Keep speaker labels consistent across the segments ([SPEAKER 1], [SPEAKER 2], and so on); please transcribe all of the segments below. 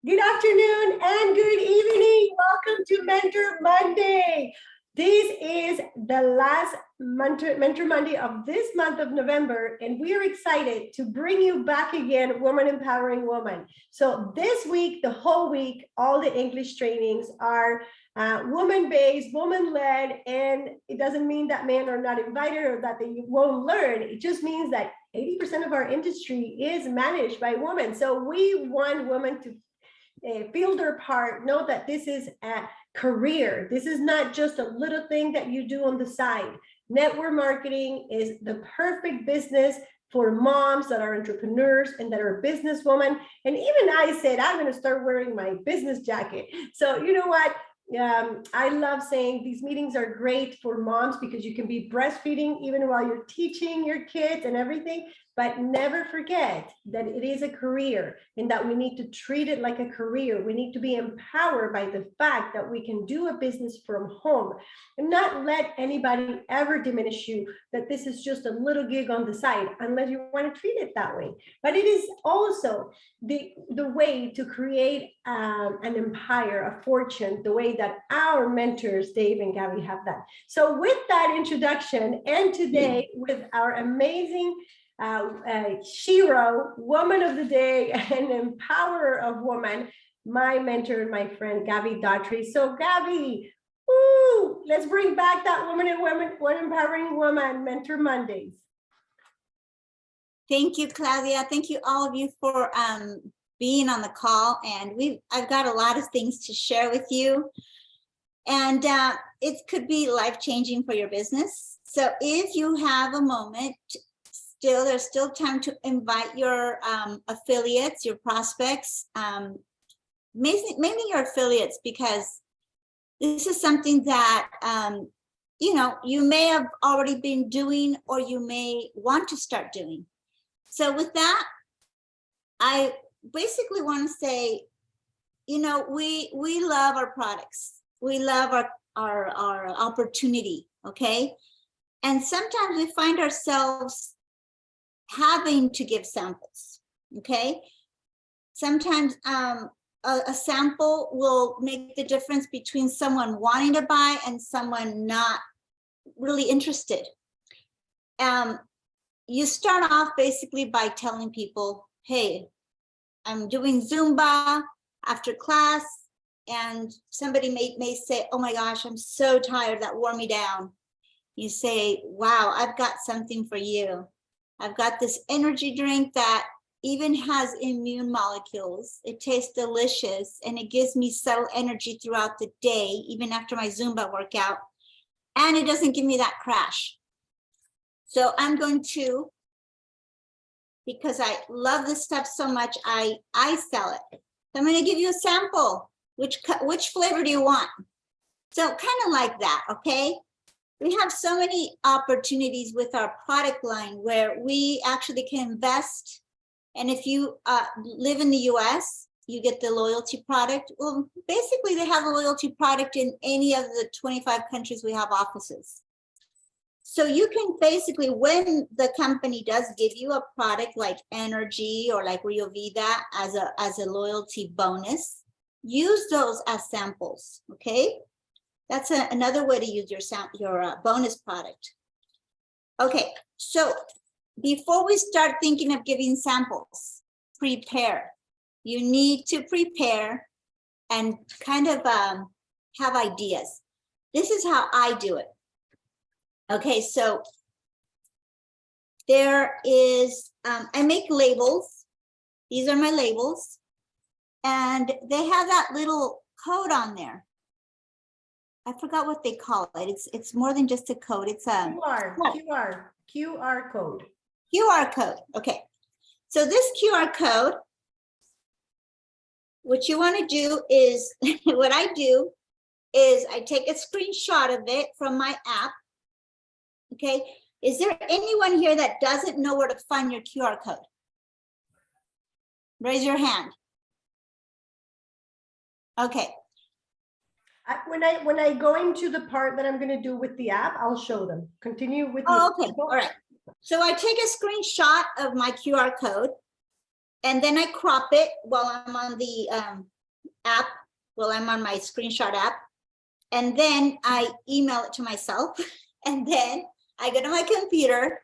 [SPEAKER 1] Good afternoon and good evening. Welcome to Mentor Monday. This is the last Mentor Monday of this month of November, and we are excited to bring you back again, Woman Empowering Woman. So this week, the whole week, all the English trainings are woman-based, woman-led, and it doesn't mean that men are not invited or that they won't learn. It just means that 80% of our industry is managed by women. So we want women to feel their part, know that this is a career. This is not just a little thing that you do on the side. Network marketing is the perfect business for moms that are entrepreneurs and that are businesswomen. And even I said, I'm going to start wearing my business jacket. So you know what? I love saying these meetings are great for moms because you can be breastfeeding even while you're teaching your kids and everything. But never forget that it is a career and that we need to treat it like a career. We need to be empowered by the fact that we can do a business from home and not let anybody ever diminish you that this is just a little gig on the side unless you want to treat it that way. But it is also the way to create an empire, a fortune, the way that our mentors, Dave and Gabby, have done. So with that introduction, and today with our amazing Shiro, woman of the day and empowerer of women, my mentor and my friend, Gabie Daughtrey. So Gabie, woo, let's bring back that woman and women, one empowering woman, Mentor Mondays.
[SPEAKER 2] Thank you, Claudia. Thank you all of you for being on the call. And I've got a lot of things to share with you. And it could be life-changing for your business. So if you have a moment, there's still time to invite your affiliates, your prospects, mainly your affiliates, because this is something that you may have already been doing or you may want to start doing. So with that, I basically want to say, we love our products. We love our opportunity, okay? And sometimes we find ourselves having to give samples, okay? Sometimes a sample will make the difference between someone wanting to buy and someone not really interested. You start off basically by telling people, hey, I'm doing Zumba after class, and somebody may say, oh my gosh, I'm so tired, that wore me down. You say, wow, I've got something for you. I've got this energy drink that even has immune molecules. It tastes delicious and it gives me subtle energy throughout the day, even after my Zumba workout. And it doesn't give me that crash. So I'm going to, because I love this stuff so much, I sell it. So I'm going to give you a sample. Which flavor do you want? So kind of like that, okay? We have so many opportunities with our product line where we actually can invest. And if you live in the US, you get the loyalty product. Well, basically they have a loyalty product in any of the 25 countries we have offices. So you can basically, when the company does give you a product like Energy or like Rio Vida as a loyalty bonus, use those as samples, okay? That's another way to use your bonus product. Okay, so before we start thinking of giving samples, prepare. You need to prepare and kind of have ideas. This is how I do it. Okay, so there is, I make labels. These are my labels. And they have that little code on there. I forgot what they call it. It's more than just a code. It's a
[SPEAKER 1] QR code.
[SPEAKER 2] QR code. Okay. So this QR code, what you want to do is, what I do is I take a screenshot of it from my app. Okay. Is there anyone here that doesn't know where to find your QR code? Raise your hand. Okay.
[SPEAKER 1] When I go into the part that I'm going to do with the app, I'll show them. Continue with.
[SPEAKER 2] Oh, okay. All right. So I take a screenshot of my QR code, and then I crop it while I'm on the app. Well, I'm on my screenshot app. And then I email it to myself. And then I go to my computer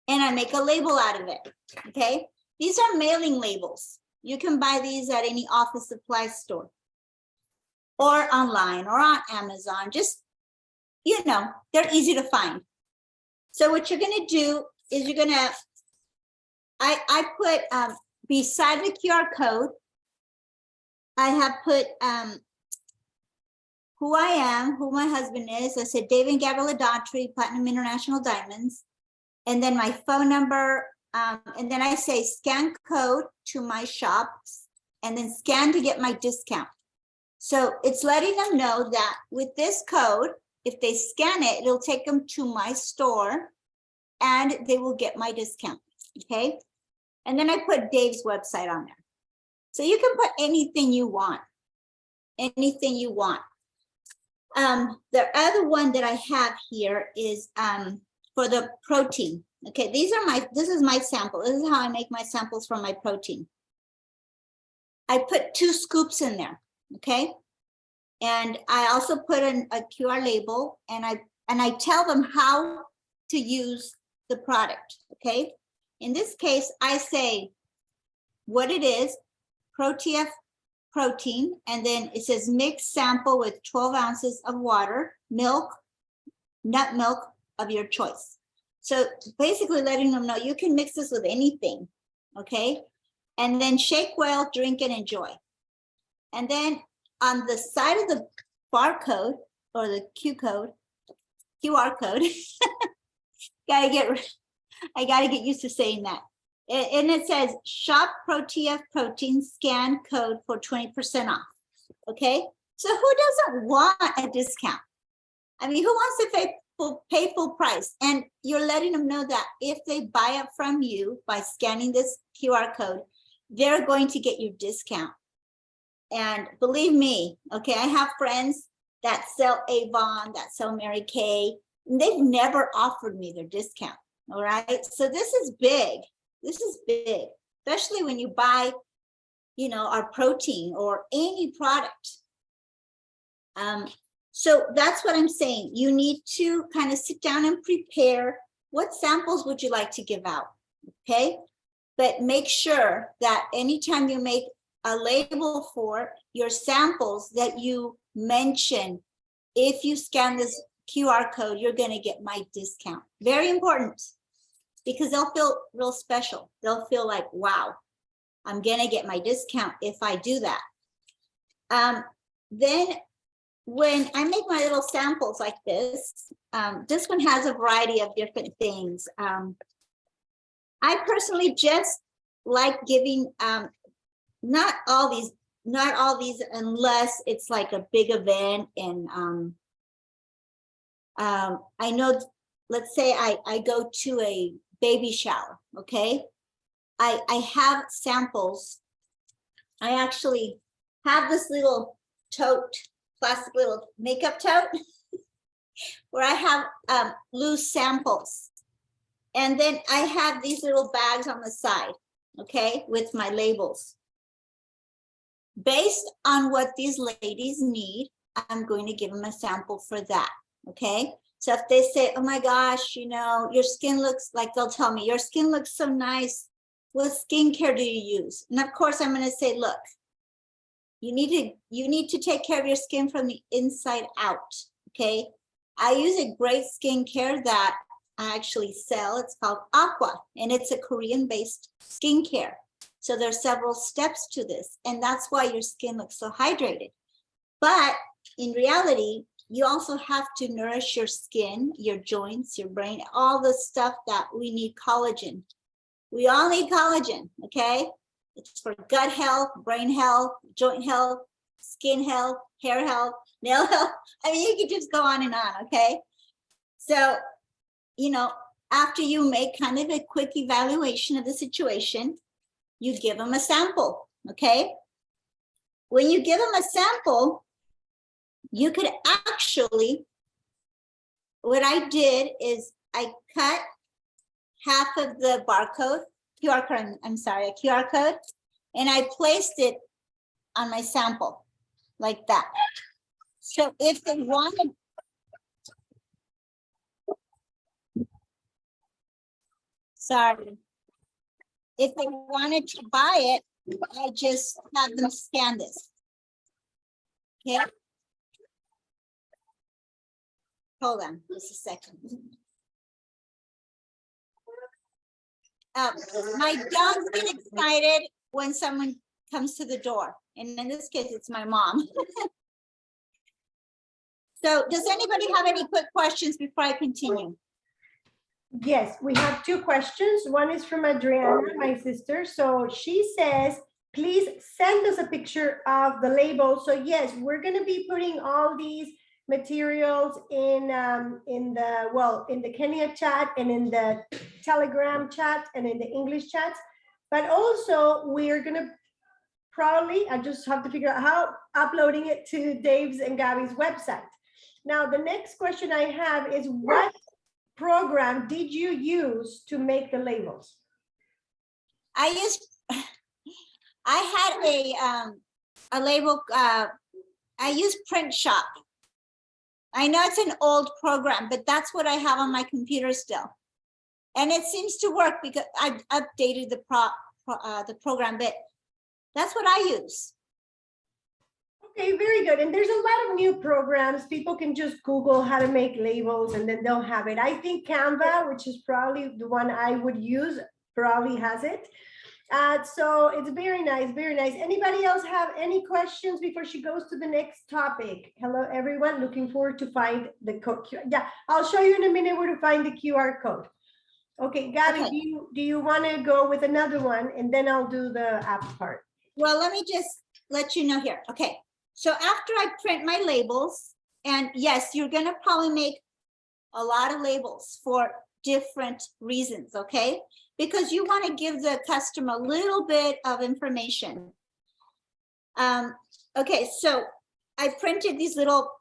[SPEAKER 2] and I make a label out of it. Okay. These are mailing labels. You can buy these at any office supply store or online or on Amazon. Just, they're easy to find. So what you're going to do is you're going to, I put beside the QR code, I have put who I am, who my husband is. I said, David and Gabie Daughtrey, Platinum International Diamonds. And then my phone number. And then I say scan code to my shops and then scan to get my discount. So it's letting them know that with this code, if they scan it, it'll take them to my store and they will get my discount. Okay. And then I put Dave's website on there. So you can put anything you want, anything you want. The other one that I have here is for the protein. Okay, this is my sample. This is how I make my samples from my protein. I put 2 scoops in there, okay? And I also put in a QR label and I tell them how to use the product, okay? In this case, I say what it is, ProTF protein, and then it says mix sample with 12 ounces of water, milk, nut milk of your choice. So basically letting them know you can mix this with anything, okay? And then shake well, drink and enjoy. And then on the side of the barcode or the QR code, I gotta get used to saying that. And it says shop ProTF protein scan code for 20% off, okay? So who doesn't want a discount? I mean, who wants to pay full price? And you're letting them know that if they buy it from you by scanning this QR code, they're going to get your discount. And believe me, okay, I have friends that sell Avon, that sell Mary Kay, and they've never offered me their discount, all right? So this is big. This is big, especially when you buy, our protein or any product. So that's what I'm saying. You need to kind of sit down and prepare what samples would you like to give out, okay? But make sure that anytime you make a label for your samples that you mention, if you scan this QR code, you're going to get my discount. Very important, because they'll feel real special. They'll feel like, wow, I'm going to get my discount if I do that. Then when I make my little samples like this one has a variety of different things. I personally just like giving, not all these unless it's like a big event. And I know, let's say I go to a baby shower, okay? I have samples. I actually have this little tote, plastic little makeup tote where I have loose samples. And then I have these little bags on the side, okay, with my labels. Based on what these ladies need, I'm going to give them a sample for that, okay? So if they say, oh my gosh, your skin looks like, they'll tell me, your skin looks so nice. What skincare do you use? And of course, I'm going to say, look, you need to take care of your skin from the inside out, okay? I use a great skincare that I actually sell. It's called Aqua, and it's a Korean-based skincare. So there's several steps to this, and that's why your skin looks so hydrated. But in reality, you also have to nourish your skin, your joints, your brain, all the stuff that we need collagen. We all need collagen, okay? It's for gut health, brain health, joint health, skin health, hair health, nail health. I mean, you could just go on and on, okay? So, after you make kind of a quick evaluation of the situation, you give them a sample, okay? When you give them a sample, you could actually, what I did is I cut half of the QR code, and I placed it on my sample, like that. So if they wanted, sorry, if they wanted to buy it, I just have them scan this. Okay. Hold on just a second. My dogs get excited when someone comes to the door. And in this case, it's my mom. So does anybody have any quick questions before I continue?
[SPEAKER 1] Yes, we have two questions. One is from Adriana, my sister. So she says, please send us a picture of the label. So yes, we're going to be putting all these materials in the Kenya chat and in the Telegram chat and in the English chats. But also we're going to probably, I just have to figure out how, uploading it to Dave's and Gabby's website. Now, the next question I have is, what program did you use to make the labels?
[SPEAKER 2] I had a label, I used Print Shop. I know it's an old program, but that's what I have on my computer still. And it seems to work because I updated the program, but that's what I use.
[SPEAKER 1] Okay, very good. And there's a lot of new programs. People can just Google how to make labels and then they'll have it. I think Canva, which is probably the one I would use, probably has it. So it's very nice, very nice. Anybody else have any questions before she goes to the next topic? Hello, everyone. Looking forward to find the code. Yeah, I'll show you in a minute where to find the QR code. Okay, Gabby,
[SPEAKER 2] Okay.
[SPEAKER 1] do you want to go with another one and then I'll do the app part?
[SPEAKER 2] Well, let me just let you know here. Okay. So after I print my labels, and yes, you're going to probably make a lot of labels for different reasons, okay? Because you want to give the customer a little bit of information. Okay, so I printed these little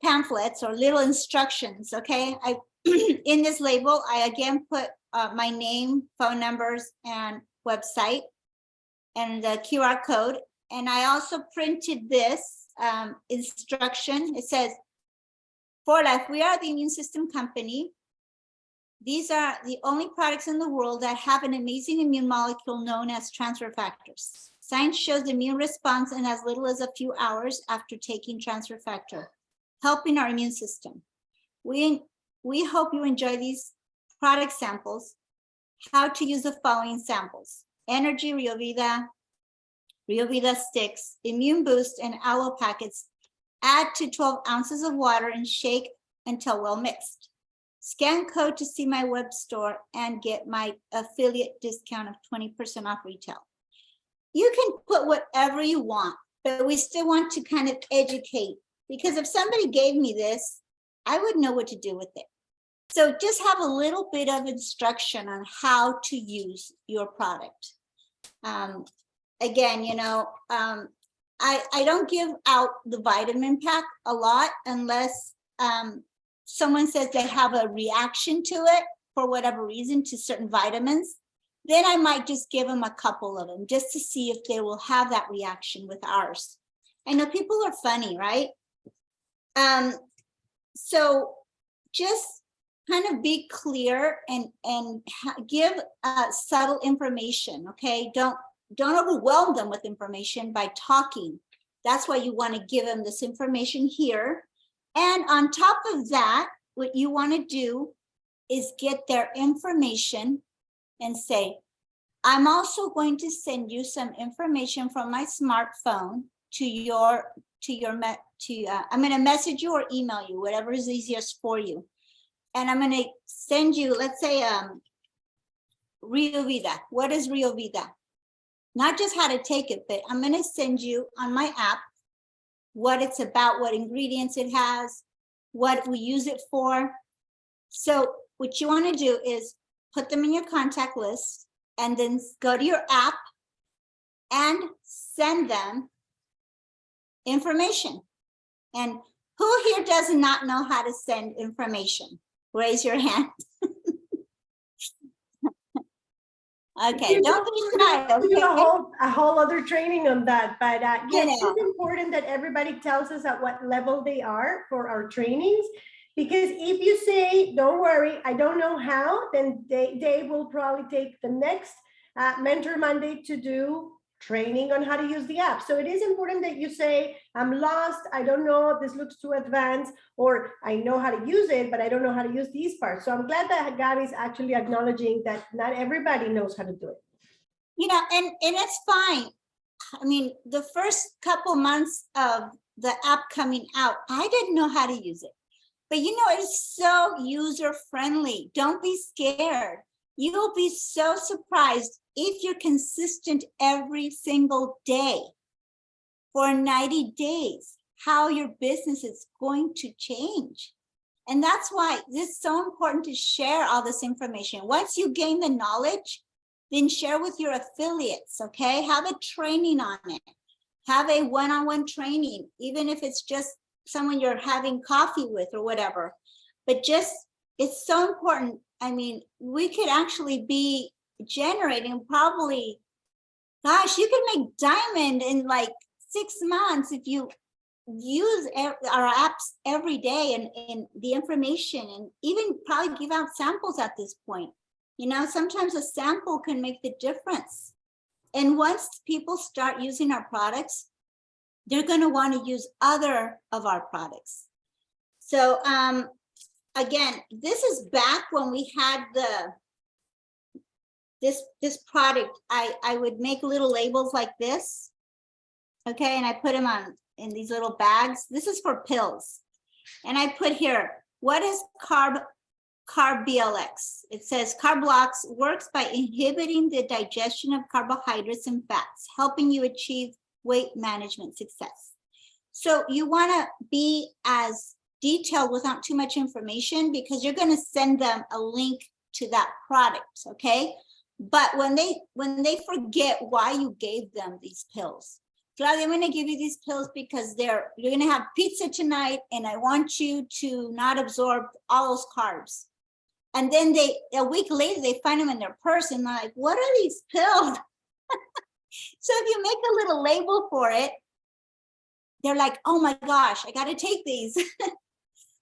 [SPEAKER 2] pamphlets or little instructions, okay? In this label, I again put my name, phone numbers, and website, and the QR code. And I also printed this instruction. It says, for life, we are the immune system company. These are the only products in the world that have an amazing immune molecule known as transfer factors. Science shows immune response in as little as a few hours after taking transfer factor, helping our immune system. We hope you enjoy these product samples. How to use the following samples: Energy Rio Vida sticks, Immune Boost, and Aloe packets. Add to 12 ounces of water and shake until well mixed. Scan code to see my web store and get my affiliate discount of 20% off retail. You can put whatever you want, but we still want to kind of educate, because if somebody gave me this, I would know what to do with it. So just have a little bit of instruction on how to use your product. Again, you know, I don't give out the vitamin pack a lot unless someone says they have a reaction to it for whatever reason to certain vitamins. Then I might just give them a couple of them just to see if they will have that reaction with ours. I know people are funny, right? So just kind of be clear and give subtle information, okay? Don't overwhelm them with information by talking. That's why you want to give them this information here. And on top of that, what you want to do is get their information and say, I'm also going to send you some information from my smartphone I'm going to message you or email you, whatever is easiest for you. And I'm going to send you, let's say, Rio Vida. What is Rio Vida? Not just how to take it, but I'm going to send you on my app what it's about, what ingredients it has, what we use it for. So what you want to do is put them in your contact list and then go to your app and send them information. And who here does not know how to send information? Raise your hand. Okay, don't be shy,
[SPEAKER 1] We do
[SPEAKER 2] okay?
[SPEAKER 1] a whole other training on that, but yes,
[SPEAKER 2] know.
[SPEAKER 1] it's important that everybody tells us at what level they are for our trainings. Because if you say, don't worry, I don't know how, then they will probably take the next Mentor Monday to do training on how to use the app. So it is important that you say, I'm lost, I don't know, this looks too advanced, or I know how to use it, but I don't know how to use these parts. So I'm glad that Gabby is actually acknowledging that not everybody knows how to do it.
[SPEAKER 2] You know, and it's fine. I mean, the first couple months of the app coming out, I didn't know how to use it. But you know, it's so user friendly. Don't be scared. You'll be so surprised if you're consistent every single day for 90 days, how your business is going to change. And that's why it's so important to share all this information. Once you gain the knowledge, then share with your affiliates, okay? Have a training on it. Have a one-on-one training, even if it's just someone you're having coffee with or whatever. But just, it's so important. I mean, we could actually be generating probably, gosh, you could make diamond in like 6 months if you use our apps every day and the information, and even probably give out samples at this point. You know, sometimes a sample can make the difference. And once people start using our products, they're going to want to use other of our products. So again, this is back when we had this product. I would make little labels like this, okay, and I put them on in these little bags. This is for pills, and I put here, what is carb BLX? It says Carb Blocks works by inhibiting the digestion of carbohydrates and fats, helping you achieve weight management success. So you want to be as detailed without too much information, because you're going to send them a link to that product, okay? But when they forget why you gave them these pills, Claudia, I'm going to give you these pills because you're going to have pizza tonight, and I want you to not absorb all those carbs. And then a week later, they find them in their purse, and they're like, what are these pills? So if you make a little label for it, they're like, oh my gosh, I got to take these.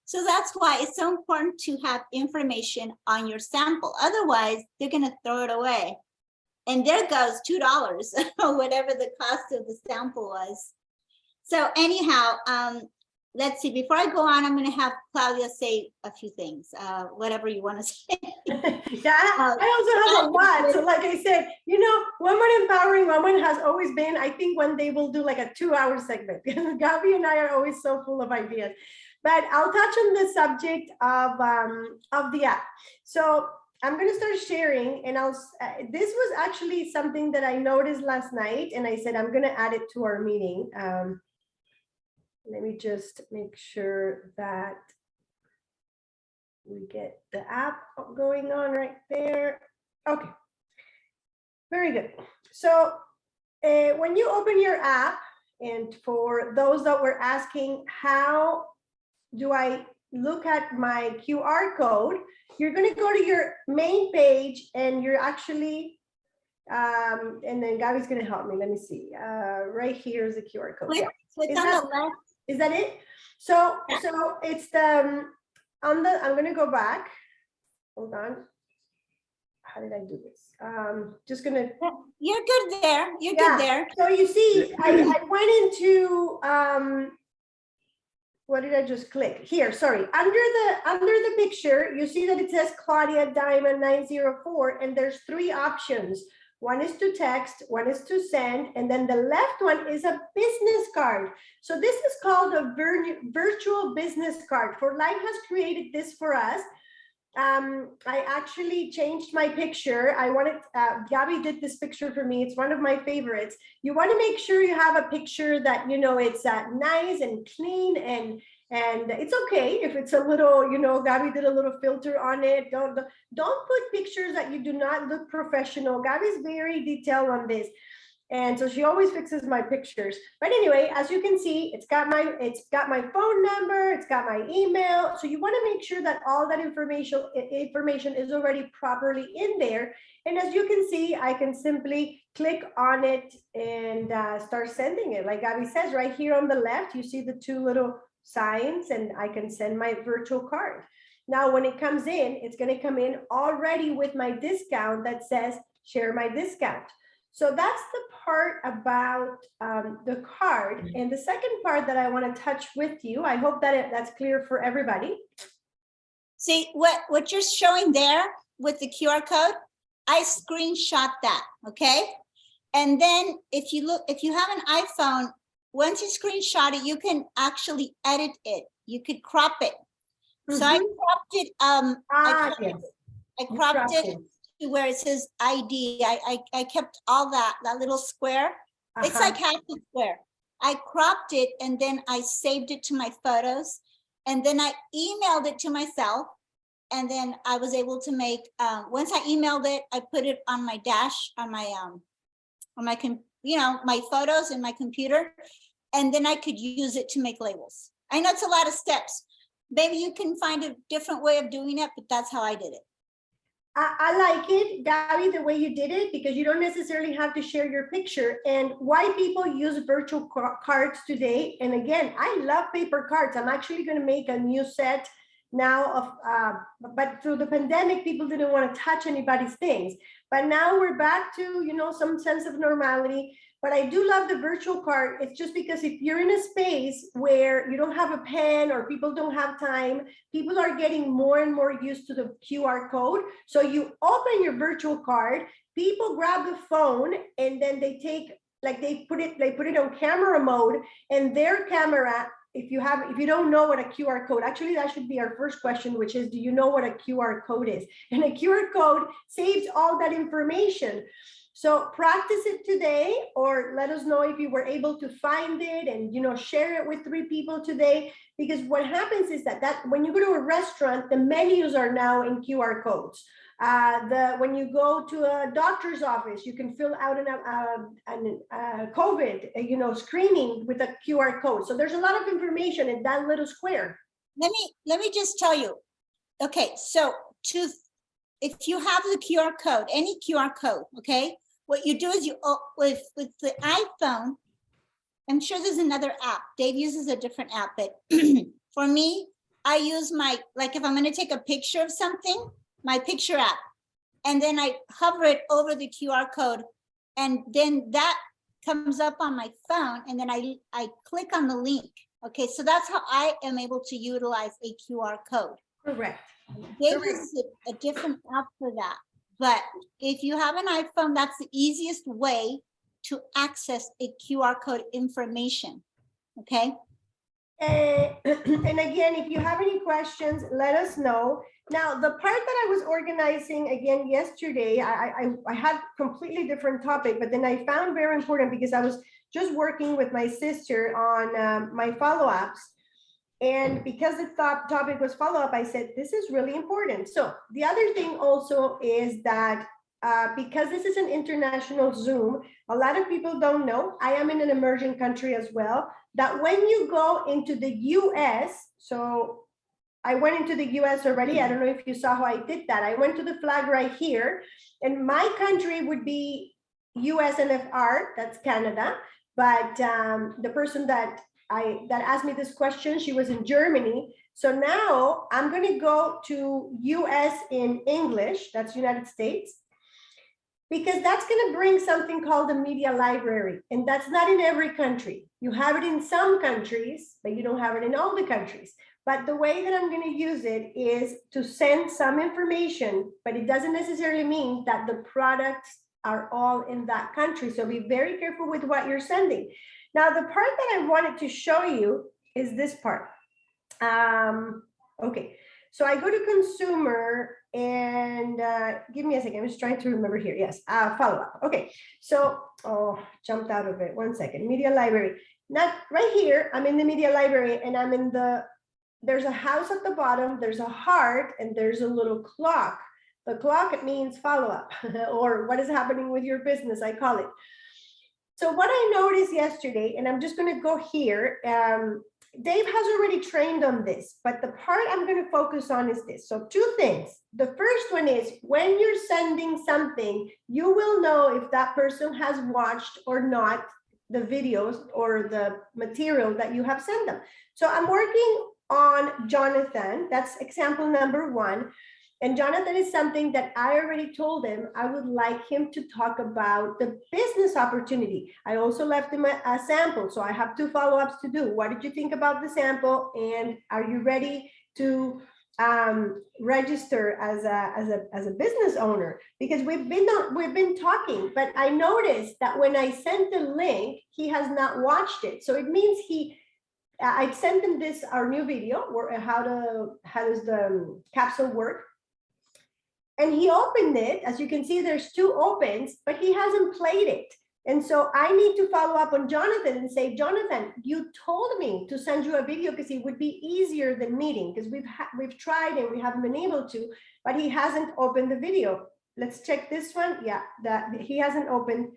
[SPEAKER 2] So that's why it's so important to have information on your sample. Otherwise, they're going to throw it away. And there goes $2 or whatever the cost of the sample was. So anyhow, let's see, before I go on, I'm going to have Claudia say a few things, whatever you want to say.
[SPEAKER 1] Yeah, I also have a lot. So like I said, you know, Women Empowering Women has always been, I think one day we'll do like a 2-hour segment. Gabby and I are always so full of ideas. But I'll touch on the subject of the app. So I'm going to start sharing, and this was actually something that I noticed last night, and I said, I'm going to add it to our meeting. Let me just make sure that we get the app going on right there. Okay, very good. So when you open your app, and for those that were asking, how do I look at my QR code? You're going to go to your main page, and you're actually, and then Gabby's going to help me. Let me see. Right here is the QR code.
[SPEAKER 2] Click on the left.
[SPEAKER 1] Is that it? So it's the I'm going to go back. Hold on. How did I do this? Just going to.
[SPEAKER 2] You're good there. You're good there.
[SPEAKER 1] So you see, I went into what did I just click here? Sorry, under the picture, you see that it says Claudia Diamond 904, and there's 3 options. One is to text, one is to send, and then the left one is a business card. So this is called a virtual business card. For Life has created this for us. I actually changed my picture. I wanted, Gabby did this picture for me. It's one of my favorites. You want to make sure you have a picture that, you know, it's nice and clean, and it's okay if it's a little, you know, Gabby did a little filter on it. Don't put pictures that you do not look professional. Gabby's very detailed on this. And so she always fixes my pictures. But anyway, as you can see, it's got my phone number, it's got my email. So you want to make sure that all that information is already properly in there. And as you can see, I can simply click on it and start sending it. Like Gabby says, right here on the left, you see the two little signs, and I can send my virtual card. Now, when it comes in, it's going to come in already with my discount that says share my discount. So that's the part about the card. And the second part that I want to touch with you, I hope that that's clear for everybody.
[SPEAKER 2] See what you're showing there with the QR code, I screenshot that, okay? And then if you have an iPhone, once you screenshot it, you can actually edit it. You could crop it. So I cropped it. I cropped it to where it says ID. I kept all that little square. It's like half a square. I cropped it and then I saved it to my photos, and then I emailed it to myself. And then I was able to make, once I emailed it, I put it on my dash, on my my photos in my computer, and then I could use it to make labels. I know it's a lot of steps. Maybe you can find a different way of doing it, but that's how I did it.
[SPEAKER 1] I like it, Gabby, the way you did it, because you don't necessarily have to share your picture. And why people use virtual cards today, and again, I love paper cards. I'm actually going to make a new set now of, but through the pandemic, people didn't want to touch anybody's things. But now we're back to, some sense of normality. But I do love the virtual card. It's just because if you're in a space where you don't have a pen or people don't have time, people are getting more and more used to the QR code. So you open your virtual card, people grab the phone, and then they put it on camera mode, and their camera, if you don't know what a QR code, actually that should be our first question, which is, do you know what a QR code is? And a QR code saves all that information. So practice it today, or let us know if you were able to find it and share it with 3 people today. Because what happens is that when you go to a restaurant, the menus are now in QR codes. When you go to a doctor's office, you can fill out a COVID screening with a QR code. So there's a lot of information in that little square.
[SPEAKER 2] Let me just tell you. Okay, so if you have the QR code, any QR code, okay, what you do is with the iPhone, I'm sure there's another app. Dave uses a different app, but for me, I use if I'm going to take a picture of something, my picture app, and then I hover it over the QR code, and then that comes up on my phone, and then I click on the link. Okay, so that's how I am able to utilize a QR code.
[SPEAKER 1] Correct.
[SPEAKER 2] Dave uses a different app for that. But if you have an iPhone, that's the easiest way to access a QR code information, okay?
[SPEAKER 1] And again, if you have any questions, let us know. Now, the part that I was organizing again yesterday, I had a completely different topic, but then I found very important because I was just working with my sister on my follow-ups. And because the topic was follow-up, I said, this is really important. So the other thing also is that because this is an international Zoom, a lot of people don't know, I am in an emerging country as well, that when you go into the US, so I went into the US already. I don't know if you saw how I did that. I went to the flag right here, and my country would be USNFR, that's Canada. But the person that asked me this question, she was in Germany. So now I'm going to go to US in English, that's United States, because that's going to bring something called the media library. And that's not in every country. You have it in some countries, but you don't have it in all the countries. But the way that I'm going to use it is to send some information, but it doesn't necessarily mean that the products are all in that country. So be very careful with what you're sending. Now, the part that I wanted to show you is this part. Okay, so I go to consumer and give me a second. I'm just trying to remember here. Yes, follow up. Okay, so, jumped out of it. 1 second. Media library. Not right here. I'm in the media library, and I'm in there's a house at the bottom, there's a heart, and there's a little clock. The clock, it means follow up or what is happening with your business, I call it. So what I noticed yesterday, and I'm just going to go here, Dave has already trained on this, but the part I'm going to focus on is this. So two things. The first one is when you're sending something, you will know if that person has watched or not the videos or the material that you have sent them. So I'm working on Jonathan. That's example number one. And Jonathan is something that I already told him I would like him to talk about the business opportunity. I also left him a sample, so I have 2 follow-ups to do. What did you think about the sample? And are you ready to register as a business owner? Because we've been talking, but I noticed that when I sent the link, he has not watched it. So it means I sent him our new video where how does the capsule work. And he opened it. As you can see, there's 2 opens, but he hasn't played it. And so I need to follow up on Jonathan and say, Jonathan, you told me to send you a video because it would be easier than meeting, because we've tried and we haven't been able to, but he hasn't opened the video. Let's check this one. Yeah, that he hasn't opened.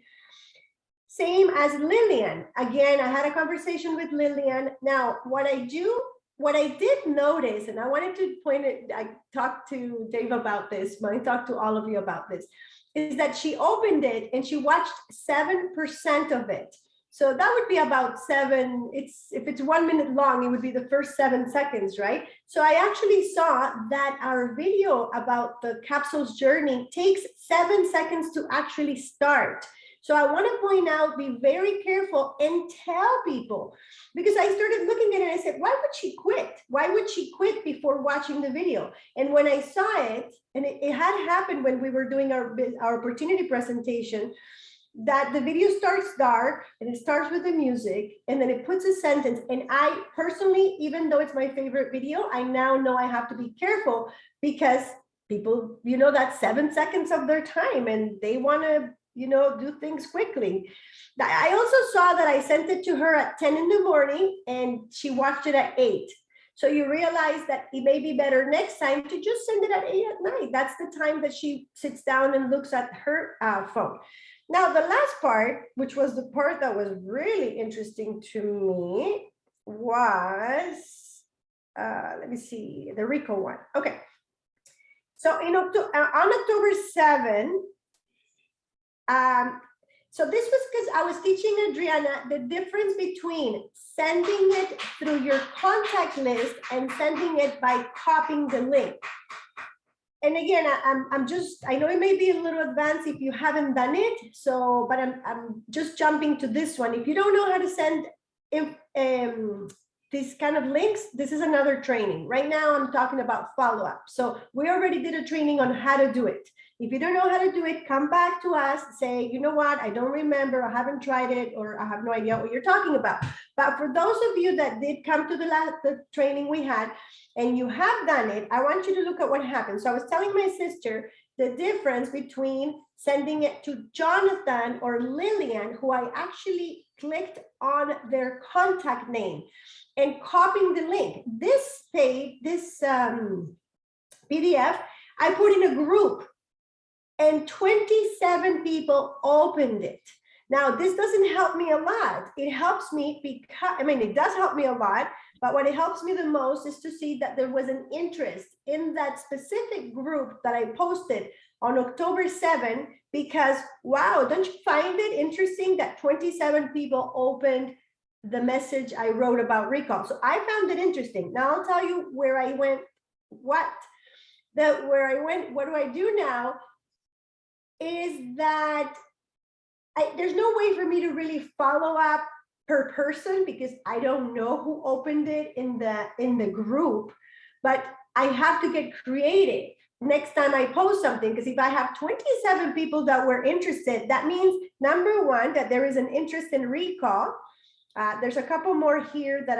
[SPEAKER 1] Same as Lillian. Again, I had a conversation with Lillian. Now, what I did notice, and I wanted to point it, I talked to Dave about this, I talked to all of you about this, is that she opened it and she watched 7% of it. So that would be about 7, if it's 1 minute long, it would be the first 7 seconds, right? So I actually saw that our video about the capsule's journey takes 7 seconds to actually start. So I want to point out, be very careful and tell people, because I started looking at it and I said, why would she quit? Why would she quit before watching the video? And when I saw it, and it had happened when we were doing our opportunity presentation, that the video starts dark and it starts with the music and then it puts a sentence. And I personally, even though it's my favorite video, I now know I have to be careful because people, that's 7 seconds of their time and they want to do things quickly. I also saw that I sent it to her at 10 in the morning and she watched it at 8. So you realize that it may be better next time to just send it at 8 at night. That's the time that she sits down and looks at her phone. Now, the last part, which was the part that was really interesting to me, was, let me see, the RICO one. Okay. So on October 7, so this was because I was teaching Adriana the difference between sending it through your contact list and sending it by copying the link. And again, I know it may be a little advanced if you haven't done it. So, but I'm just jumping to this one. If you don't know how to send these kind of links, this is another training. Right now, I'm talking about follow-up. So we already did a training on how to do it. If you don't know how to do it, come back to us, say, you know what, I don't remember, I haven't tried it, or I have no idea what you're talking about. But for those of you that did come to the training we had, and you have done it, I want you to look at what happened. So I was telling my sister the difference between sending it to Jonathan or Lillian, who I actually clicked on their contact name, and copying the link. This PDF, I put in a group and 27 people opened it. Now, this doesn't help me a lot. It helps me because, it does help me a lot, but what it helps me the most is to see that there was an interest in that specific group that I posted on October 7, because, wow, don't you find it interesting that 27 people opened the message I wrote about recall? So I found it interesting. Now I'll tell you where I went, what do I do now, is that there's no way for me to really follow up per person because I don't know who opened it in the group, but I have to get creative next time I post something, because if I have 27 people that were interested, that means, number one, that there is an interest in recall. There's a couple more here that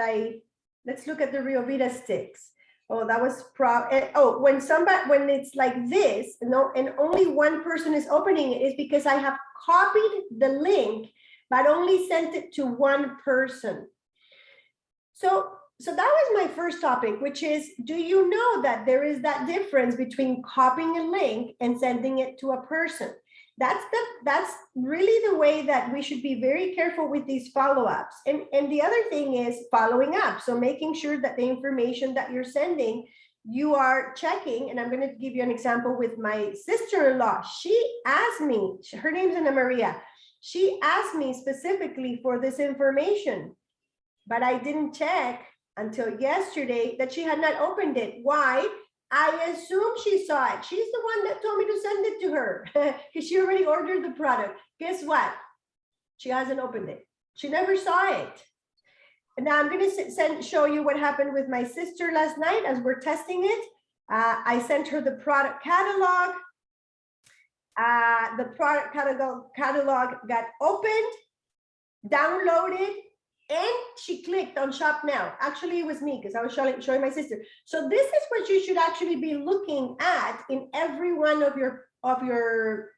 [SPEAKER 1] let's look at the Rio Vita sticks. Oh, that was when it's like this, and only one person is opening it, is because I have copied the link, but only sent it to one person. So that was my first topic, which is, do you know that there is that difference between copying a link and sending it to a person? That's really the way that we should be very careful with these follow-ups. And the other thing is following up. So making sure that the information that you're sending, you are checking. And I'm going to give you an example with my sister-in-law. She asked me, her name's Ana Maria. She asked me specifically for this information, but I didn't check until yesterday that she had not opened it. Why? I assume she saw it. She's the one that told me to send it to her because she already ordered the product. Guess what? She hasn't opened it. She never saw it. And now I'm going to show you what happened with my sister last night as we're testing it. I sent her the product catalog. The product catalog got opened, downloaded, and she clicked on shop now. Actually, it was me because I was showing my sister. So this is what you should actually be looking at in every one of your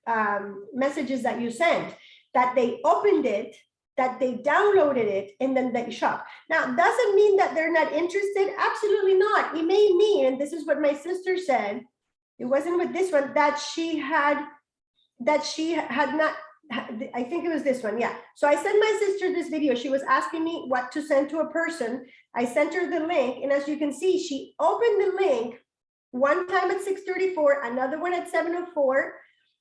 [SPEAKER 1] messages that you send, that they opened it, that they downloaded it, and then they shop. Now, doesn't mean that they're not interested. Absolutely not. It may mean, and this is what my sister said, it wasn't with this one, that she had not, I think it was this one, yeah. So I sent my sister this video. She was asking me what to send to a person. I sent her the link, and as you can see, she opened the link one time at 6:34, another one at 7:04,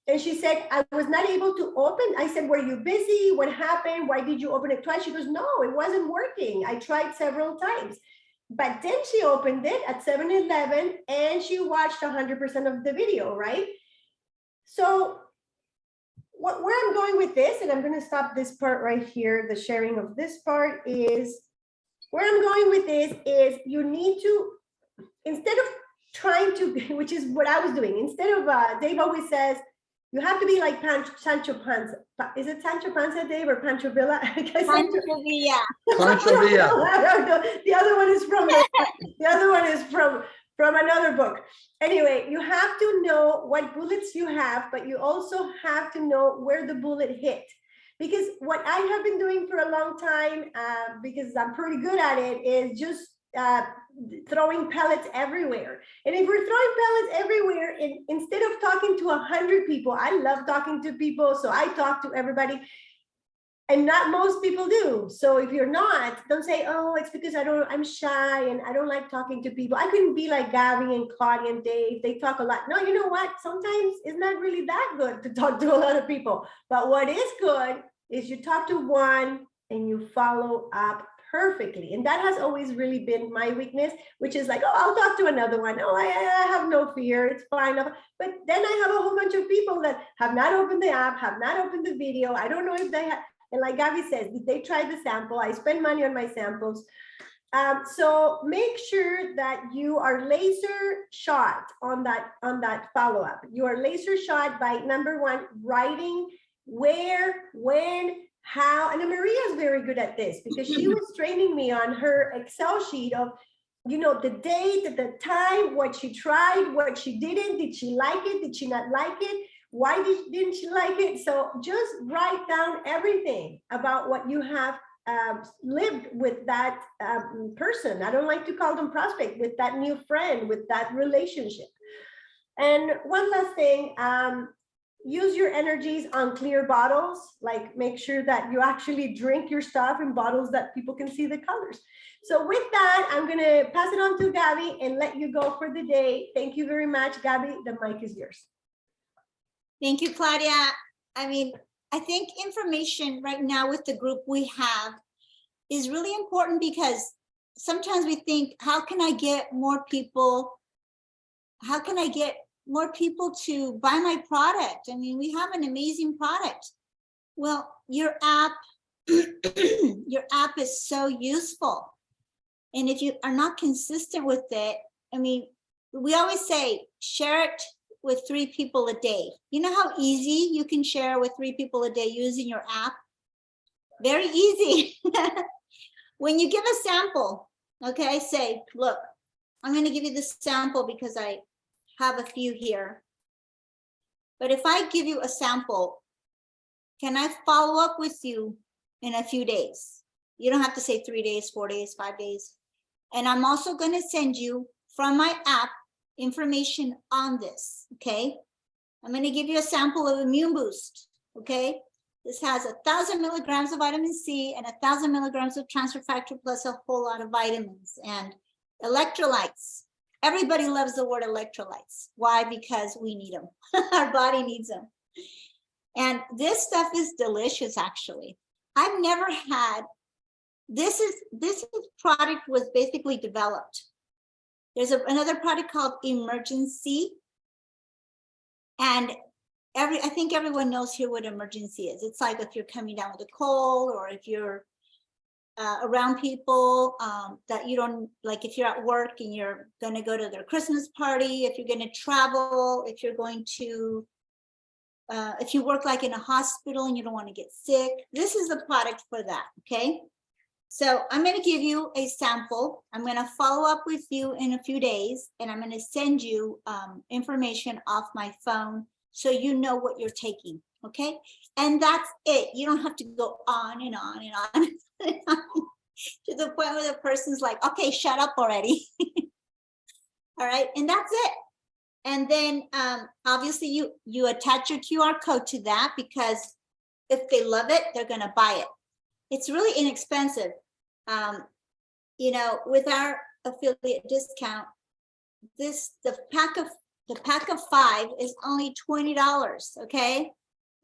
[SPEAKER 1] and she said, I was not able to open. I said, were you busy? What happened? Why did you open it twice? She goes, no, it wasn't working. I tried several times. But then she opened it at 7:11, and she watched 100% of the video, right? So where I'm going with this, and I'm going to stop this part right here, the sharing of this part, is where I'm going with this is you need to, instead of trying to, which is what I was doing, instead of, Dave always says, you have to be like Sancho Panza. Is it Sancho Panza, Dave, or Pancho Villa?
[SPEAKER 2] Pancho Villa.
[SPEAKER 3] Pancho Villa.
[SPEAKER 1] The other one is from the other one is from another book. Anyway, you have to know what bullets you have, but you also have to know where the bullet hit. Because what I have been doing for a long time, because I'm pretty good at it, is just throwing pellets everywhere. And if we're throwing pellets everywhere, instead of talking to 100 people, I love talking to people, so I talk to everybody. And not most people do. So if you're not, don't say, oh, it's because I'm shy and I don't like talking to people. I couldn't be like Gabie and Claudia and Dave. They talk a lot. No, you know what? Sometimes it's not really that good to talk to a lot of people. But what is good is you talk to one and you follow up perfectly. And that has always really been my weakness, which is like, oh, I'll talk to another one. Oh, I have no fear. It's fine. But then I have a whole bunch of people that have not opened the app, have not opened the video. I don't know if they have. And like Gabie says, they tried the sample. I spend money on my samples. So make sure that you are laser shot on that follow-up. You are laser shot by, number one, writing where, when, how. And Maria is very good at this because she was training me on her Excel sheet of, you know, the date, the time, what she tried, what she didn't, did she like it, did she not like it? Why didn't she like it? So just write down everything about what you have lived with that person. I don't like to call them prospect, with that new friend, with that relationship. And one last thing, use your energies on clear bottles. Like make sure that you actually drink your stuff in bottles that people can see the colors. So with that, I'm gonna pass it on to Gabie and let you go for the day. Thank you very much, Gabie. The mic is yours.
[SPEAKER 2] Thank you, Claudia. I mean, I think information right now with the group we have is really important because sometimes we think, how can I get more people? How can I get more people to buy my product? I mean, we have an amazing product. Well, your app, your app is so useful. And if you are not consistent with it, I mean, we always say, share it with 3 people a day. You know how easy you can share with 3 people a day using your app? Very easy. When you give a sample, okay, say, look, I'm going to give you this sample because I have a few here. But if I give you a sample, can I follow up with you in a few days? You don't have to say 3 days, 4 days, 5 days. And I'm also going to send you from my app information on this, okay? I'm going to give you a sample of Immune Boost. Okay. This has 1,000 milligrams of vitamin C and 1,000 milligrams of transfer factor plus a whole lot of vitamins and electrolytes. Everybody loves the word electrolytes. Why? Because we need them. Our body needs them. And this stuff is delicious, actually. I've never had, this product was basically developed. There's another product called Emergency. And I think everyone knows here what emergency is. It's like if you're coming down with a cold, or if you're around people that you don't like, if you're at work and you're going to go to their Christmas party, if you're going to travel, if you're going to, if you work like in a hospital and you don't want to get sick, this is the product for that. Okay. So I'm going to give you a sample. I'm going to follow up with you in a few days, and I'm going to send you information off my phone so you know what you're taking. Okay. And that's it. You don't have to go on and on and on, and on to the point where the person's like, okay, shut up already. All right. And that's it. And then obviously you attach your QR code to that, because if they love it, they're going to buy it. It's really inexpensive. You know, with our affiliate discount, the pack of 5 is only $20. Okay.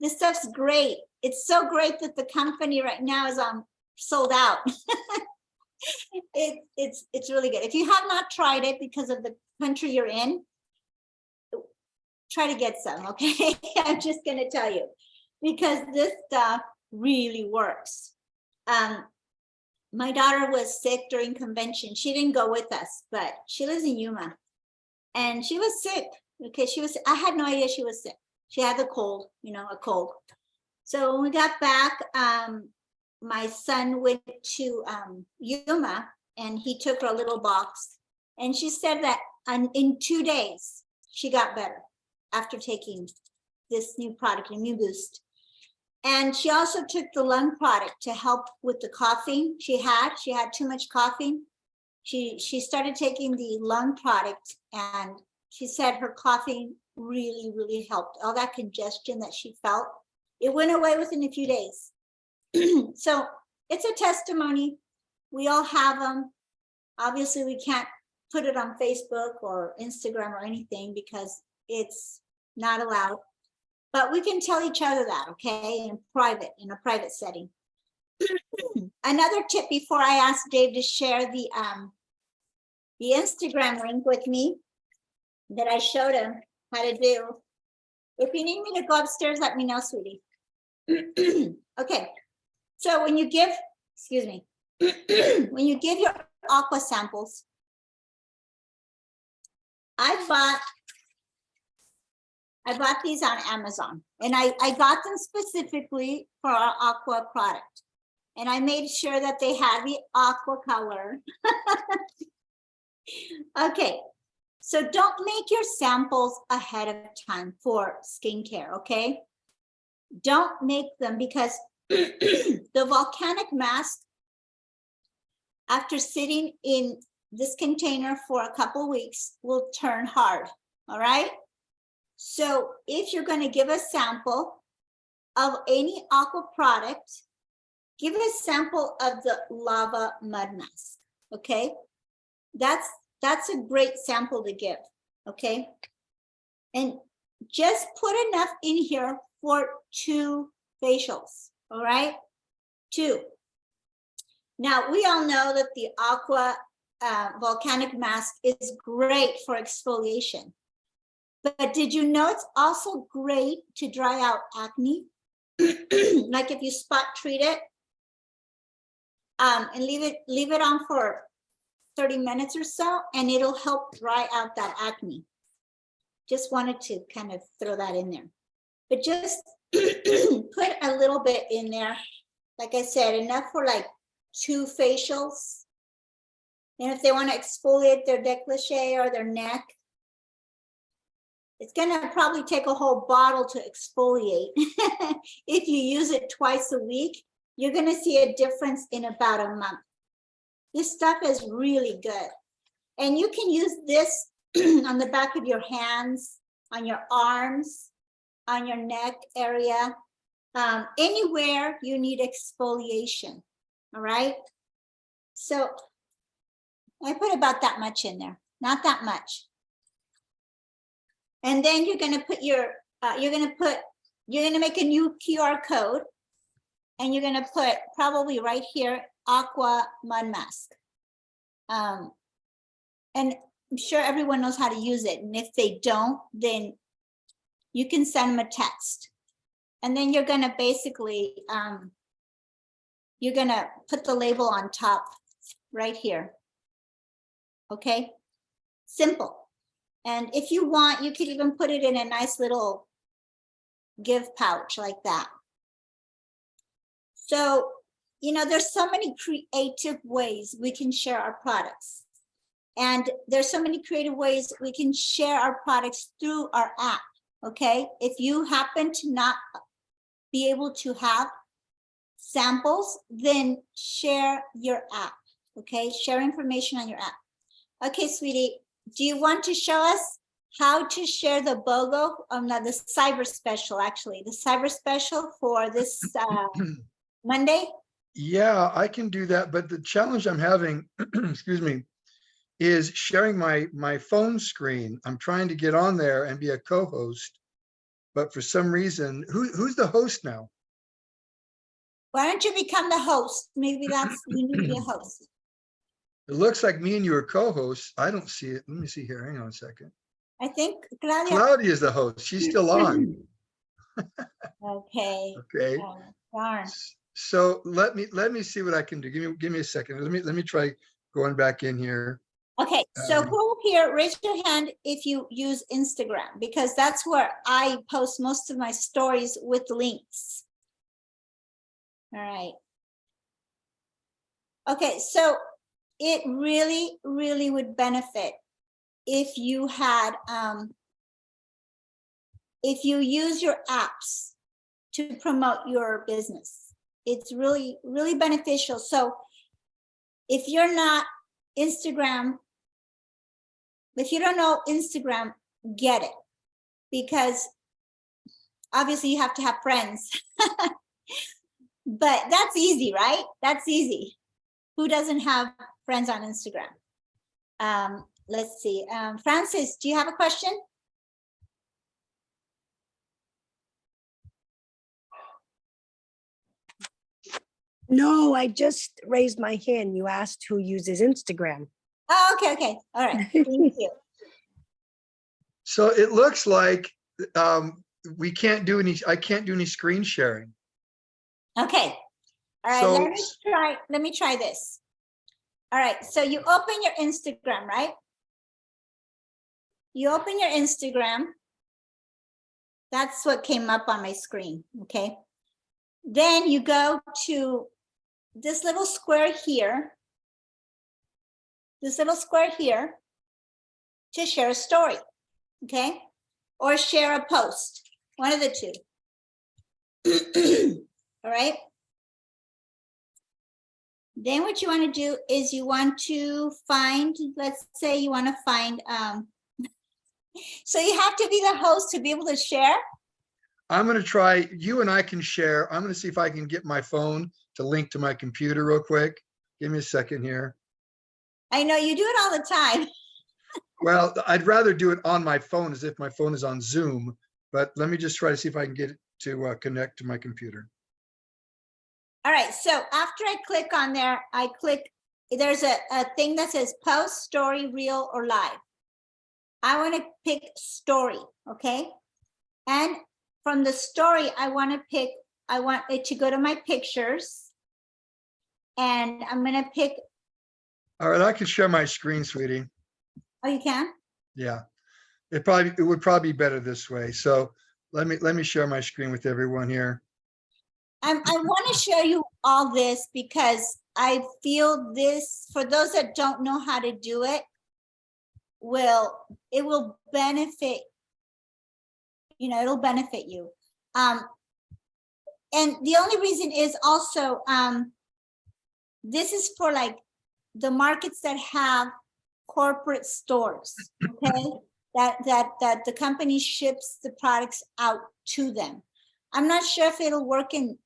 [SPEAKER 2] This stuff's great. It's so great that the company right now is sold out. It's really good. If you have not tried it because of the country you're in, try to get some. Okay. I'm just going to tell you, because this stuff really works. My daughter was sick during convention. She didn't go with us, but she lives in Yuma, and she was sick. Okay. I had no idea she was sick. She had the cold, you know, a cold. So when we got back, my son went to Yuma, and he took her a little box, and she said that in 2 days, she got better after taking this new product, Immune Boost. And she also took the lung product to help with the coughing she had too much coughing. She started taking the lung product, and she said her coughing really, really helped. All that congestion that she felt, it went away within a few days. So it's a testimony. We all have them. Obviously, we can't put it on Facebook or Instagram or anything because it's not allowed. But we can tell each other that, okay, in a private setting. Another tip before I ask Dave to share the Instagram link with me that I showed him how to do. If you need me to go upstairs, let me know, sweetie. Okay, so when you give, excuse me, when you give your aqua samples, I bought these on Amazon, and I got them specifically for our aqua product, and I made sure that they had the aqua color. Okay, so don't make your samples ahead of time for skincare, okay? Don't make them, because the volcanic mask, after sitting in this container for a couple weeks, will turn hard, all right? So if you're going to give a sample of any aqua product, give a sample of the lava mud mask, okay? That's a great sample to give, okay? And just put enough in here for 2 facials, all right? 2. Now, we all know that the aqua volcanic mask is great for exfoliation. But did you know it's also great to dry out acne? Like if you spot treat it and leave it on for 30 minutes or so, and it'll help dry out that acne. Just wanted to kind of throw that in there. But just put a little bit in there. Like I said, enough for like 2 facials. And if they want to exfoliate their décolleté or their neck, it's going to probably take a whole bottle to exfoliate. If you use it twice a week, you're going to see a difference in about a month. This stuff is really good. And you can use this on the back of your hands, on your arms. on your neck area, anywhere you need exfoliation. All right. So I put about that much in there, not that much. And then you're going to put your, you're going to make a new QR code, and you're going to put probably right here, Aqua Mud Mask. And I'm sure everyone knows how to use it. And if they don't, then you can send them a text. And then you're going to basically, you're going to put the label on top right here. Okay, simple. And if you want, you could even put it in a nice little give pouch like that. So, you know, there's so many creative ways we can share our products. And there's so many creative ways we can share our products through our app. Okay, if you happen to not be able to have samples, then share your app. Okay, share information on your app. Okay, sweetie, do you want to show us how to share the BOGO? No, the cyber special, actually, the cyber special for this Monday?
[SPEAKER 3] Yeah, I can do that. But the challenge I'm having, excuse me, is sharing my phone screen. I'm trying to get on there and be a co-host, but for some reason, who's the host now?
[SPEAKER 2] Why don't you become the host? Maybe that's, you need to be a host.
[SPEAKER 3] It looks like me and you are co-hosts. I don't see it. Let me see here. Hang on a second.
[SPEAKER 2] I think Claudia.
[SPEAKER 3] Claudia is the host. She's still on.
[SPEAKER 2] Okay.
[SPEAKER 3] Okay.
[SPEAKER 2] Oh, darn.
[SPEAKER 3] So let me see what I can do. Give me a second. Let me try going back in here.
[SPEAKER 2] Okay, so who here, raise your hand if you use Instagram, because that's where I post most of my stories with links. All right. Okay, so it really, really would benefit if you had, if you use your apps to promote your business. It's really, really beneficial. So if you're not Instagram, if you don't know Instagram, get it, because obviously you have to have friends. But that's easy, right? That's easy. Who doesn't have friends on Instagram? Let's see. Francis, do you have a question?
[SPEAKER 4] No, I just raised my hand. You asked who uses Instagram.
[SPEAKER 2] Oh, okay, okay. All right. Thank you.
[SPEAKER 3] So it looks like we can't do any, I can't do any screen sharing.
[SPEAKER 2] Okay. All right,
[SPEAKER 3] So,
[SPEAKER 2] let me try this. All right, so you open your Instagram, right? You open your Instagram. That's what came up on my screen, okay? Then you go to this little square here. This little square here to share a story, okay? Or share a post, one of the two. All right. Then what you want to do is you want to find, let's say you want to find, so you have to be the host to be able to share.
[SPEAKER 3] I'm going to try, you and I can share. I'm going to see if I can get my phone to link to my computer real quick. Give me a second here.
[SPEAKER 2] I know you do it all the time.
[SPEAKER 3] Well, I'd rather do it on my phone as if my phone is on Zoom, but let me just try to see if I can get it to connect to my computer.
[SPEAKER 2] All right, so after I click on there, I click, there's a thing that says post, story, reel, or live. I want to pick story, okay? And from the story, I want it to go to my pictures. And I'm going to pick.
[SPEAKER 3] All right, I can share my screen, sweetie.
[SPEAKER 2] Oh, you can?
[SPEAKER 3] Yeah, it would probably be better this way. So let me share my screen with everyone here.
[SPEAKER 2] I want to show you all this because I feel this, for those that don't know how to do it, it will benefit, you know, it'll benefit you. And the only reason is also, this is for like the markets that have corporate stores, okay, that the company ships the products out to them. I'm not sure if it'll work in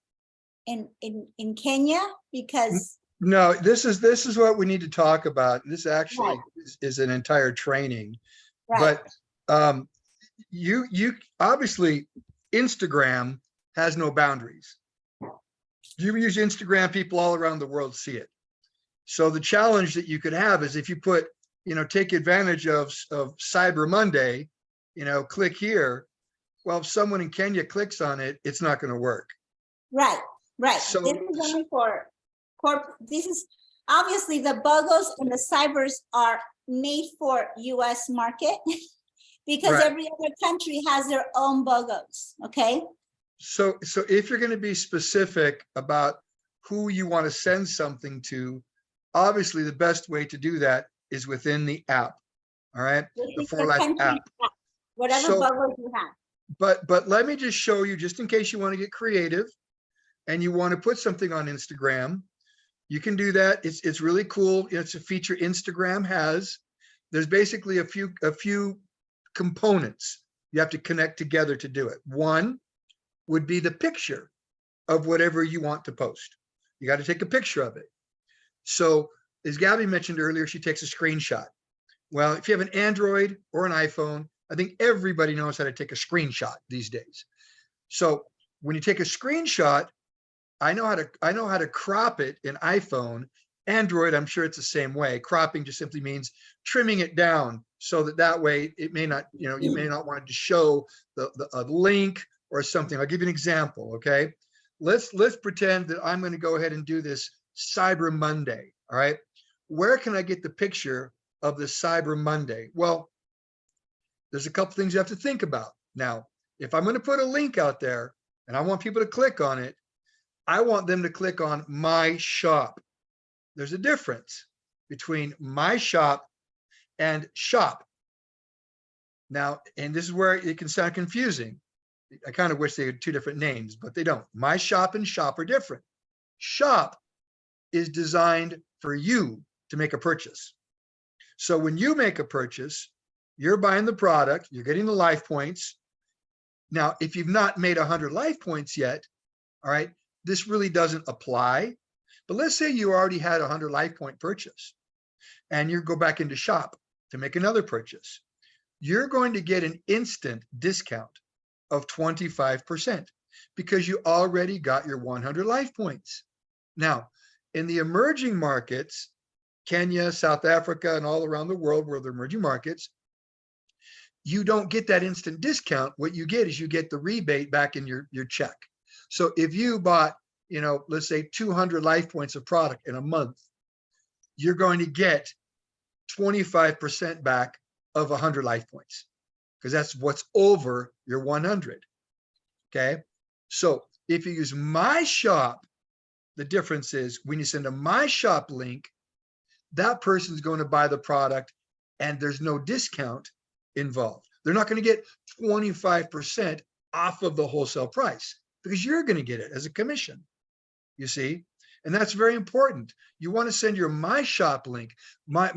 [SPEAKER 2] Kenya because
[SPEAKER 3] No, this is what we need to talk about. This actually
[SPEAKER 2] Right.
[SPEAKER 3] is an entire training.
[SPEAKER 2] right,
[SPEAKER 3] But you obviously Instagram has no boundaries. You use Instagram, people all around the world see it. So the challenge that you could have is if you put, take advantage of Cyber Monday, click here. Well, if someone in Kenya clicks on it, it's not going to work.
[SPEAKER 2] right.
[SPEAKER 3] So
[SPEAKER 2] This is only for this is obviously the BOGOs and the cybers are made for US market because
[SPEAKER 3] Right.
[SPEAKER 2] every other country has their own BOGOs, okay?
[SPEAKER 3] So if you're going to be specific about who you want to send something to, obviously the best way to do that is within the app. All right,
[SPEAKER 2] This
[SPEAKER 3] the
[SPEAKER 2] is the
[SPEAKER 3] 4Life
[SPEAKER 2] country
[SPEAKER 3] app.
[SPEAKER 2] app, whatever
[SPEAKER 3] So-
[SPEAKER 2] BOGOs you have.
[SPEAKER 3] But let me just show you, just in case you want to get creative and you want to put something on Instagram, you can do that. It's really cool. It's a feature Instagram has. There's basically a few components you have to connect together to do it. One would be the picture of whatever you want to post. You got to take a picture of it. So as Gabby mentioned earlier, she takes a screenshot. Well, if you have an Android or an iPhone, I think everybody knows how to take a screenshot these days. So when you take a screenshot, I know how to crop it in iPhone. Android, I'm sure it's the same way. Cropping just simply means trimming it down so that way it may not, you may not want to show a link or something. I'll give you an example, okay? Let's pretend that I'm going to go ahead and do this Cyber Monday, all right? Where can I get the picture of the Cyber Monday? Well, there's a couple things you have to think about. Now, if I'm going to put a link out there and I want people to click on it, I want them to click on my shop. There's a difference between my shop and shop. Now, and this is where it can sound confusing. I kind of wish they had two different names, but they don't. My shop and shop are different. Shop is designed for you to make a purchase. So when you make a purchase, you're buying the product, you're getting the life points. Now, if you've not made 100 life points yet, all right, this really doesn't apply. But let's say you already had a 100 life point purchase and you go back into shop to make another purchase. You're going to get an instant discount of 25% because you already got your 100 life points. Now, in the emerging markets, Kenya, South Africa, and all around the world where they're emerging markets, you don't get that instant discount. What you get is you get the rebate back in your check. So if you bought, let's say 200 life points of product in a month, you're going to get 25% back of 100 life points because that's what's over your 100. Okay. So if you use my shop, the difference is when you send a my shop link, that person's going to buy the product and there's no discount involved. They're not going to get 25% off of the wholesale price because you're going to get it as a commission, you see? And that's very important. You want to send your my shop link. I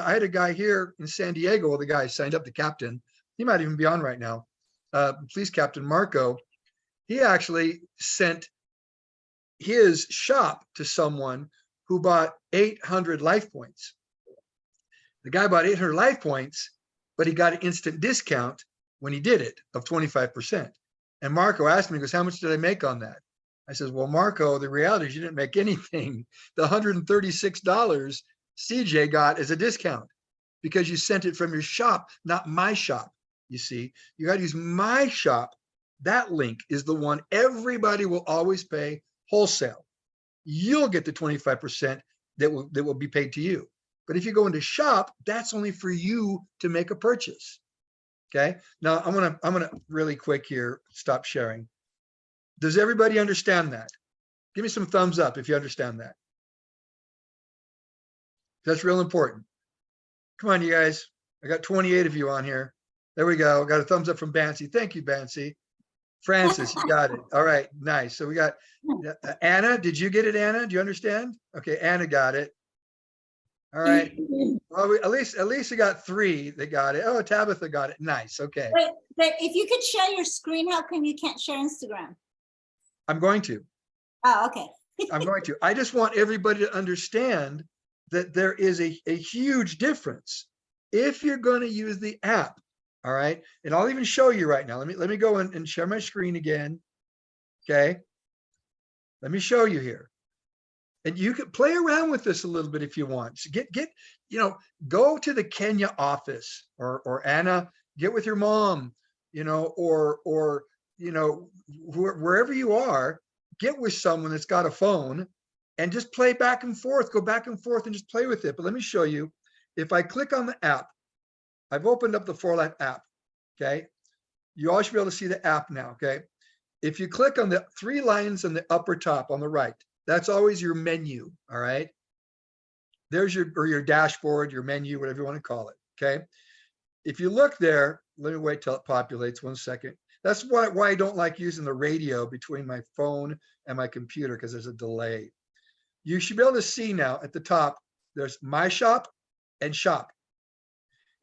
[SPEAKER 3] had a guy here in San Diego, well, the guy signed up, the captain, he might even be on right now. Police Captain Marco, he actually sent his shop to someone who bought 800 life points. The guy bought 800 life points, but he got an instant discount when he did it of 25%. And Marco asked me, he goes, how much did I make on that? I says, well, Marco, the reality is you didn't make anything. The $136 CJ got as a discount because you sent it from your shop, not my shop. You see, you got to use my shop. That link is the one everybody will always pay wholesale. You'll get the 25% that will be paid to you. But if you go into shop, that's only for you to make a purchase. Okay. Now I'm gonna really quick here stop sharing. Does everybody understand that? Give me some thumbs up if you understand that. That's real important. Come on, you guys. I got 28 of you on here. There we go. Got a thumbs up from Bancy. Thank you, Bancy. Francis, you got it. All right, nice. So we got Anna. Did you get it, Anna? Do you understand? Okay, Anna got it. All right. Well, at least we got 3 that got it. Oh, Tabitha got it. Nice. Okay.
[SPEAKER 2] Wait, but if you could share your screen, how come you can't share Instagram?
[SPEAKER 3] I'm going to.
[SPEAKER 2] Oh, okay.
[SPEAKER 3] I'm going to. I just want everybody to understand that there is a huge difference if you're going to use the app. All right. And I'll even show you right now. Let me go and share my screen again. Okay. Let me show you here. And you can play around with this a little bit if you want. So go to the Kenya office or Anna, get with your mom, or wherever you are, get with someone that's got a phone and just play back and forth, go back and forth and just play with it. But let me show you. If I click on the app, I've opened up the 4Life app. Okay. You all should be able to see the app now. Okay. If you click on the 3 lines on the upper top on the right, that's always your menu. All right. There's your dashboard, your menu, whatever you want to call it. Okay. If you look there, let me wait till it populates 1 second. That's why I don't like using the radio between my phone and my computer, because there's a delay. You should be able to see now at the top, there's My Shop and Shop.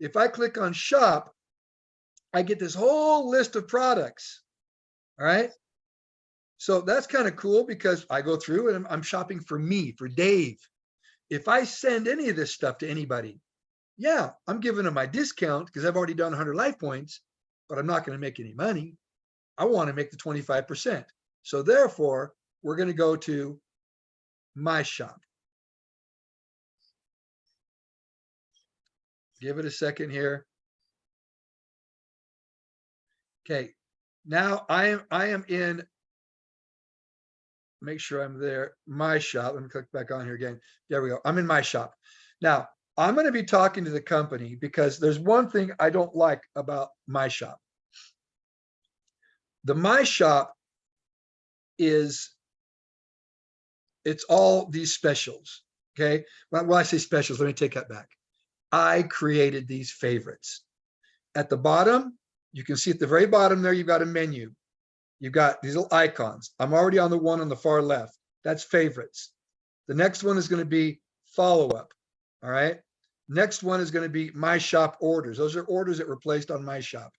[SPEAKER 3] If I click on Shop, I get this whole list of products. All right. So that's kind of cool because I go through and I'm shopping for me, for Dave. If I send any of this stuff to anybody, yeah, I'm giving them my discount because I've already done 100 life points, but I'm not going to make any money. I want to make the 25%. So therefore, we're going to go to My Shop. Give it a second here. Okay. Now I am in, make sure I'm there, My Shop. Let me click back on here again. There we go. I'm in My Shop. Now, I'm going to be talking to the company because there's one thing I don't like about My Shop. The My Shop it's all these specials. Okay. When I say specials, let me take that back. I created these favorites. At the bottom, you can see at the very bottom there, you've got a menu. You've got these little icons. I'm already on the one on the far left. That's favorites. The next one is going to be follow-up. All right. Next one is going to be My Shop orders. Those are orders that were placed on My Shop.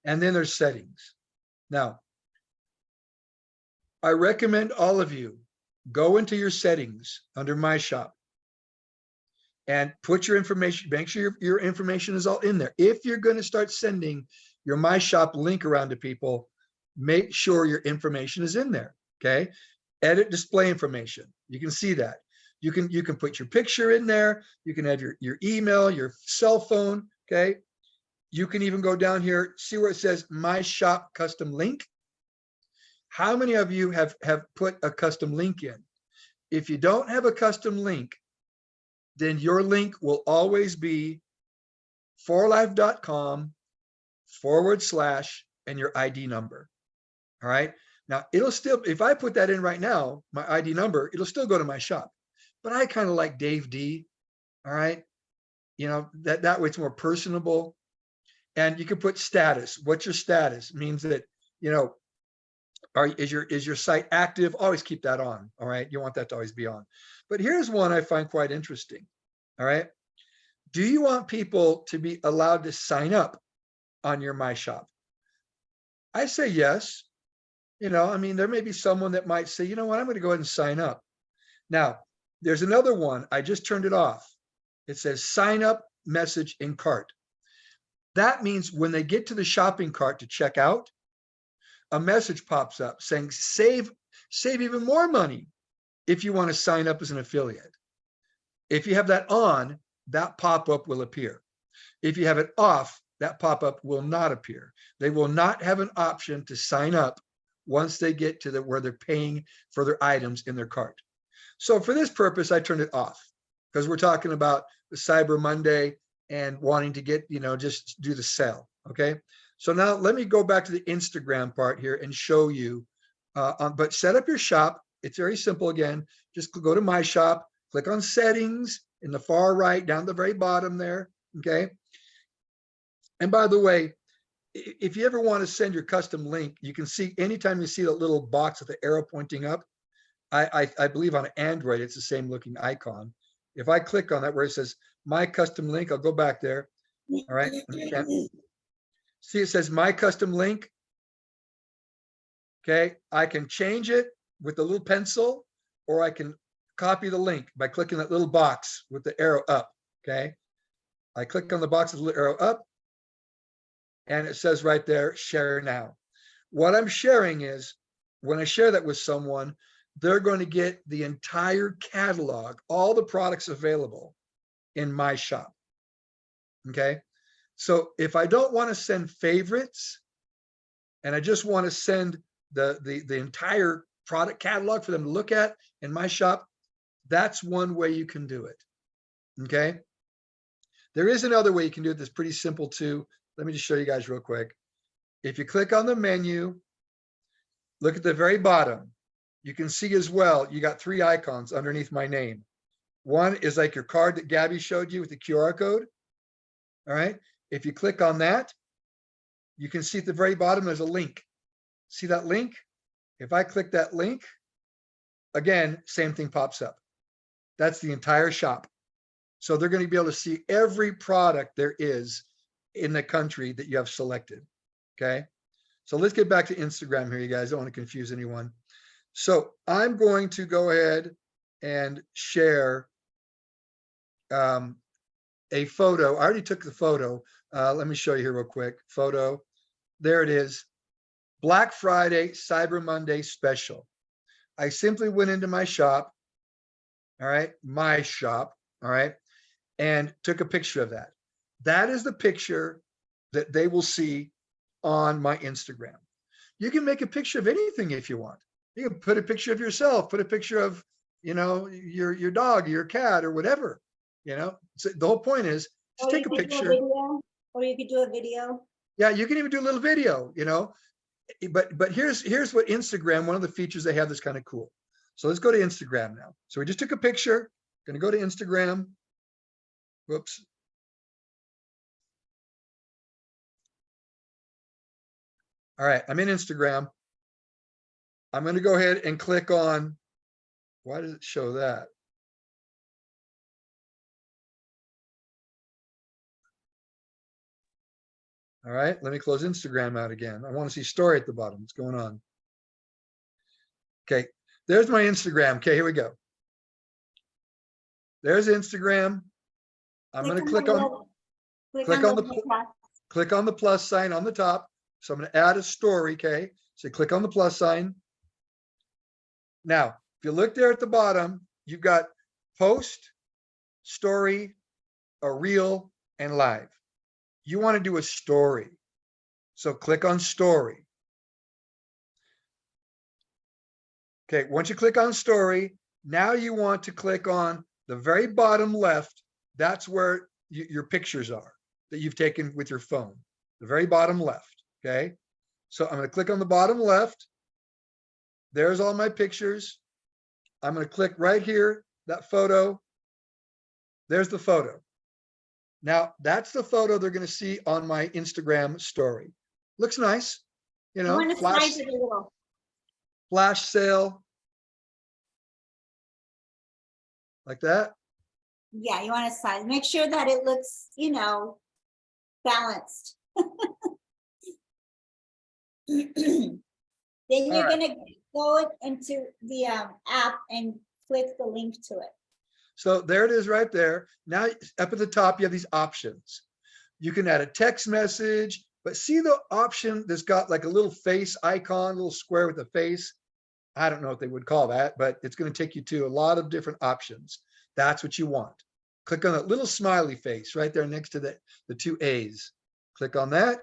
[SPEAKER 3] And then there's settings. Now, I recommend all of you go into your settings under My Shop and put your information, make sure your information is all in there. If you're going to start sending your My Shop link around to people, make sure your information is in there. Okay. Edit display information. You can see that. You can put your picture in there. You can have your email, your cell phone. Okay. You can even go down here, see where it says My Shop custom link. How many of you have put a custom link in? If you don't have a custom link, then your link will always be forlife.com / and your ID number. All right. Now it'll still, if I put that in right now, my ID number, it'll still go to My Shop. But I kind of like Dave D. All right. That way it's more personable. And you can put status. What's your status? Means that, is your site active? Always keep that on. All right. You want that to always be on. But here's one I find quite interesting. All right. Do you want people to be allowed to sign up on your My Shop? I say yes. There may be someone that might say, you know what, I'm going to go ahead and sign up. Now, there's another one. I just turned it off. It says sign up message in cart. That means when they get to the shopping cart to check out, a message pops up saying save even more money if you want to sign up as an affiliate. If you have that on, that pop-up will appear. If you have it off, that pop-up will not appear. They will not have an option to sign up once they get to where they're paying for their items in their cart. So for this purpose, I turned it off because we're talking about the Cyber Monday and wanting to get, just do the sale. Okay. So now let me go back to the Instagram part here and show you, but set up your shop. It's very simple. Again, just go to My Shop, click on settings in the far right, down the very bottom there. Okay. And by the way, if you ever want to send your custom link, you can see anytime you see that little box with the arrow pointing up, I believe on Android, it's the same looking icon. If I click on that where it says my custom link, I'll go back there. All right. See, it says my custom link. Okay, I can change it with the little pencil, or I can copy the link by clicking that little box with the arrow up. Okay, I click on the box with the little arrow up, and it says right there, share now. What I'm sharing is when I share that with someone, they're going to get the entire catalog, all the products available in my shop. Okay, so if I don't want to send favorites and I just want to send the entire product catalog for them to look at in my shop, that's one way you can do it. Okay, there is another way you can do it that's pretty simple too. Let me just show you guys real quick. If you click on the menu, look at the very bottom, you can see as well, you got 3 icons underneath my name. One is like your card that Gabby showed you with the QR code. All right, if you click on that, you can see at the very bottom there's a link. See that link? If I click that link, again, same thing pops up. That's the entire shop. So they're going to be able to see every product there is in the country that you have selected. Okay, so let's get back to Instagram here, you guys. I don't want to confuse anyone. So I'm going to go ahead and share a photo. I already took the photo. Let me show you here real quick. Photo. There it is. Black Friday, Cyber Monday special. I simply went into my shop. All right, my shop. All right, and took a picture of that. That is the picture that they will see on my Instagram. You can make a picture of anything if you want. You can put a picture of yourself, put a picture of, you know, your dog, your cat, or whatever. You know, so the whole point is just take a picture.
[SPEAKER 2] Or you could do a video.
[SPEAKER 3] Yeah, you can even do a little video, you know. But here's what Instagram, one of the features they have that's kind of cool. So let's go to Instagram now. So we just took a picture. Going to go to Instagram. Whoops. All right, I'm in Instagram. I'm going to go ahead and click on, why does it show that? All right, let me close Instagram out again. I want to see story at the bottom. What's going on? Okay, there's my Instagram. Okay, here we go. There's Instagram. I'm going to click on the plus sign on the top. So I'm going to add a story. Okay, so click on the plus sign. Now, if you look there at the bottom, you've got post, story, a reel, and live. You want to do a story. So click on story. Okay, once you click on story, now you want to click on the very bottom left. That's where your pictures are that you've taken with your phone. The very bottom left. Okay, so I'm going to click on the bottom left. There's all my pictures. I'm going to click right here, that photo. There's the photo. Now, that's the photo they're going to see on my Instagram story. Looks nice. You know, flash sale. Like that.
[SPEAKER 2] Yeah, you want to size. Make sure that it looks, you know, balanced. Then you're going to go into the app and click the link to it.
[SPEAKER 3] So there it is right there. Now up at the top, you have these options. You can add a text message, but see the option that's got like a little face icon, a little square with a face. I don't know what they would call that, but it's going to take you to a lot of different options. That's what you want. Click on that little smiley face right there next to the 2 A's. Click on that.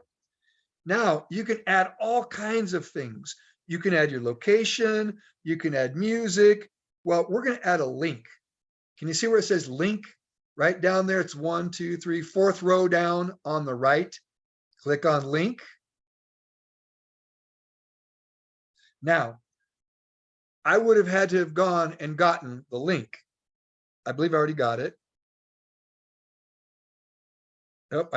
[SPEAKER 3] Now you can add all kinds of things. You can add your location. You can add music. Well, we're going to add a link. Can you see where it says link? Right down there, it's 1, 2, 3, 4th row down on the right. Click on link. Now, I would have had to have gone and gotten the link. I believe I already got it. Oh,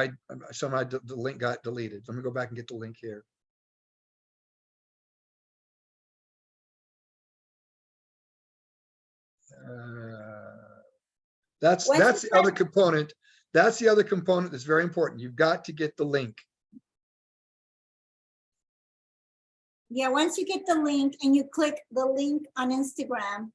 [SPEAKER 3] somehow the link got deleted. Let me go back and get the link here. That's
[SPEAKER 2] Once
[SPEAKER 3] that's
[SPEAKER 2] you
[SPEAKER 3] the other component. That's the other component that's very important. You've got to get the link.
[SPEAKER 2] Yeah, once you get the link and you click the link on Instagram.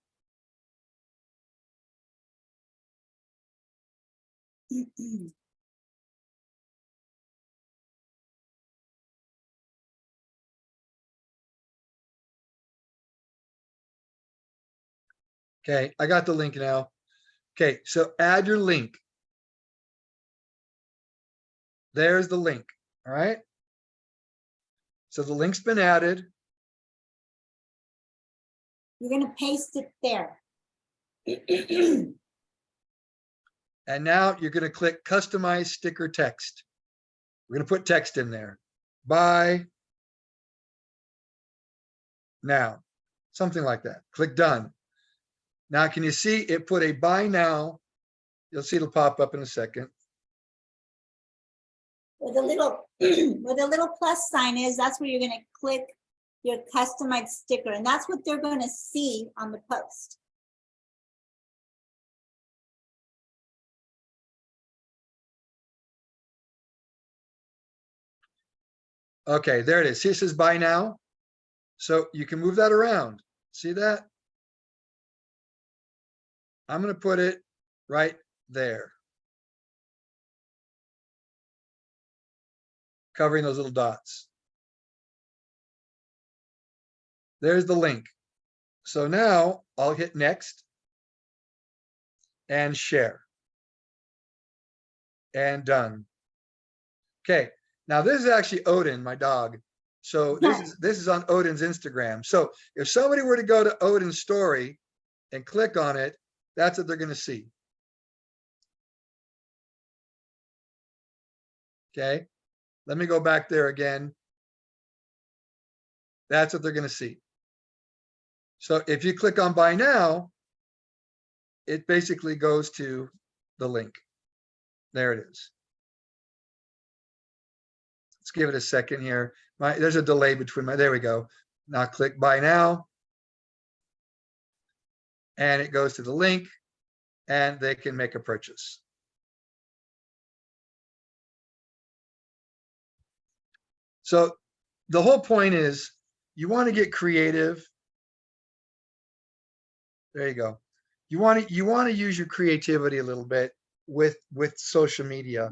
[SPEAKER 3] Okay, I got the link now. Okay, so add your link. There's the link. All right. So the link's been added.
[SPEAKER 2] You're gonna paste it there.
[SPEAKER 3] And now you're going to click customize sticker text. We're going to put text in there. Buy now, something like that. Click done. Now, can you see it put a buy now? You'll see it'll pop up in a second.
[SPEAKER 2] Where the little plus sign is, that's where you're gonna click your customized sticker, and that's what they're gonna see on the post.
[SPEAKER 3] Okay, there it is. See, it says buy now. So you can move that around. See that? I'm going to put it right there, covering those little dots. There's the link. So now I'll hit next and share and done. Okay, now this is actually Odin, my dog. So this is on Odin's Instagram. So if somebody were to go to Odin's story and click on it, that's what they're going to see. Okay, let me go back there again. That's what they're going to see. So if you click on buy now, it basically goes to the link. There it is. Let's give it a second here. There's a delay between there we go. Now click buy now. And it goes to the link and they can make a purchase. So the whole point is you want to get creative. There you go. You want to use your creativity a little bit with social media.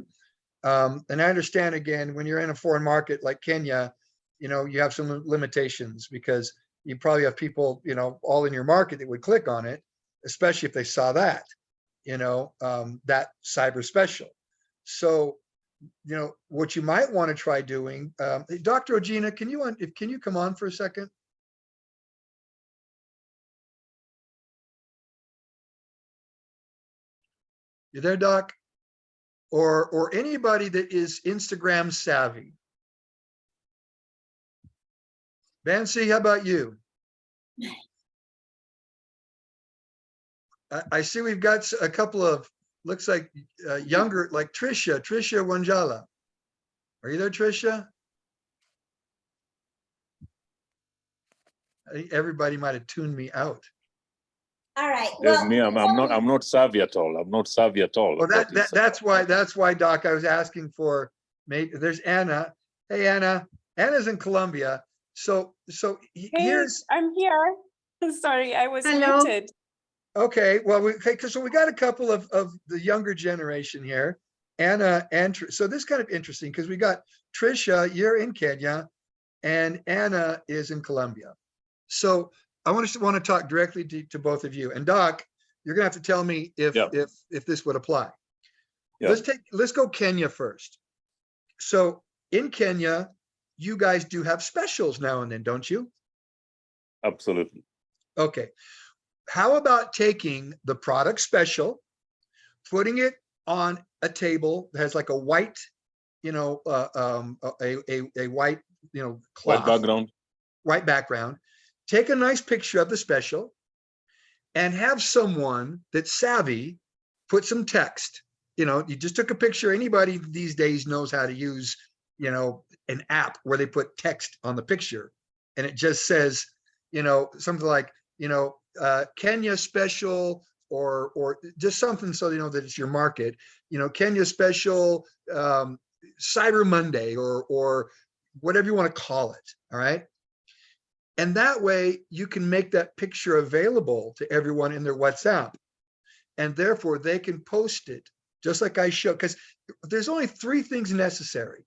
[SPEAKER 3] And I understand, again, when you're in a foreign market like Kenya, you have some limitations because you probably have people, all in your market that would click on it, especially if they saw that, that cyber special. So, what you might want to try doing, Dr. Ogina, can you come on for a second? You there, Doc? Or anybody that is Instagram savvy. Bansi, how about you? I see we've got a couple of, looks like younger, like Trisha Wanjala. Are you there, Trisha? I think everybody might have tuned me out.
[SPEAKER 2] All right.
[SPEAKER 5] Yes, me, I'm not savvy at all. I'm not savvy at all.
[SPEAKER 3] Well, that's why, Doc, I was asking for, maybe there's Anna. Hey, Anna. Anna's in Colombia. So here's.
[SPEAKER 6] I'm here. Sorry, I was
[SPEAKER 1] Hello.
[SPEAKER 6] muted.
[SPEAKER 3] Okay, well, so we got a couple of the younger generation here, Anna and so this is kind of interesting because we got Trisha, you're in Kenya, and Anna is in Colombia. So I want to talk directly to both of you. And Doc, you're gonna have to tell me if this would apply. Yeah. Let's go Kenya first. So in Kenya, you guys do have specials now and then, don't you?
[SPEAKER 5] Absolutely.
[SPEAKER 3] Okay. How about taking the product special, putting it on a table that has like a white, a white, cloth, white background, take a nice picture of the special and have someone that's savvy put some text. You just took a picture. Anybody these days knows how to use, an app where they put text on the picture and it just says, something like, Kenya special or just something so you know that it's your market, you know, Kenya special, Cyber Monday, or whatever you want to call it. All right. And that way you can make that picture available to everyone in their WhatsApp. And therefore they can post it just like I show, because there's only 3 things necessary.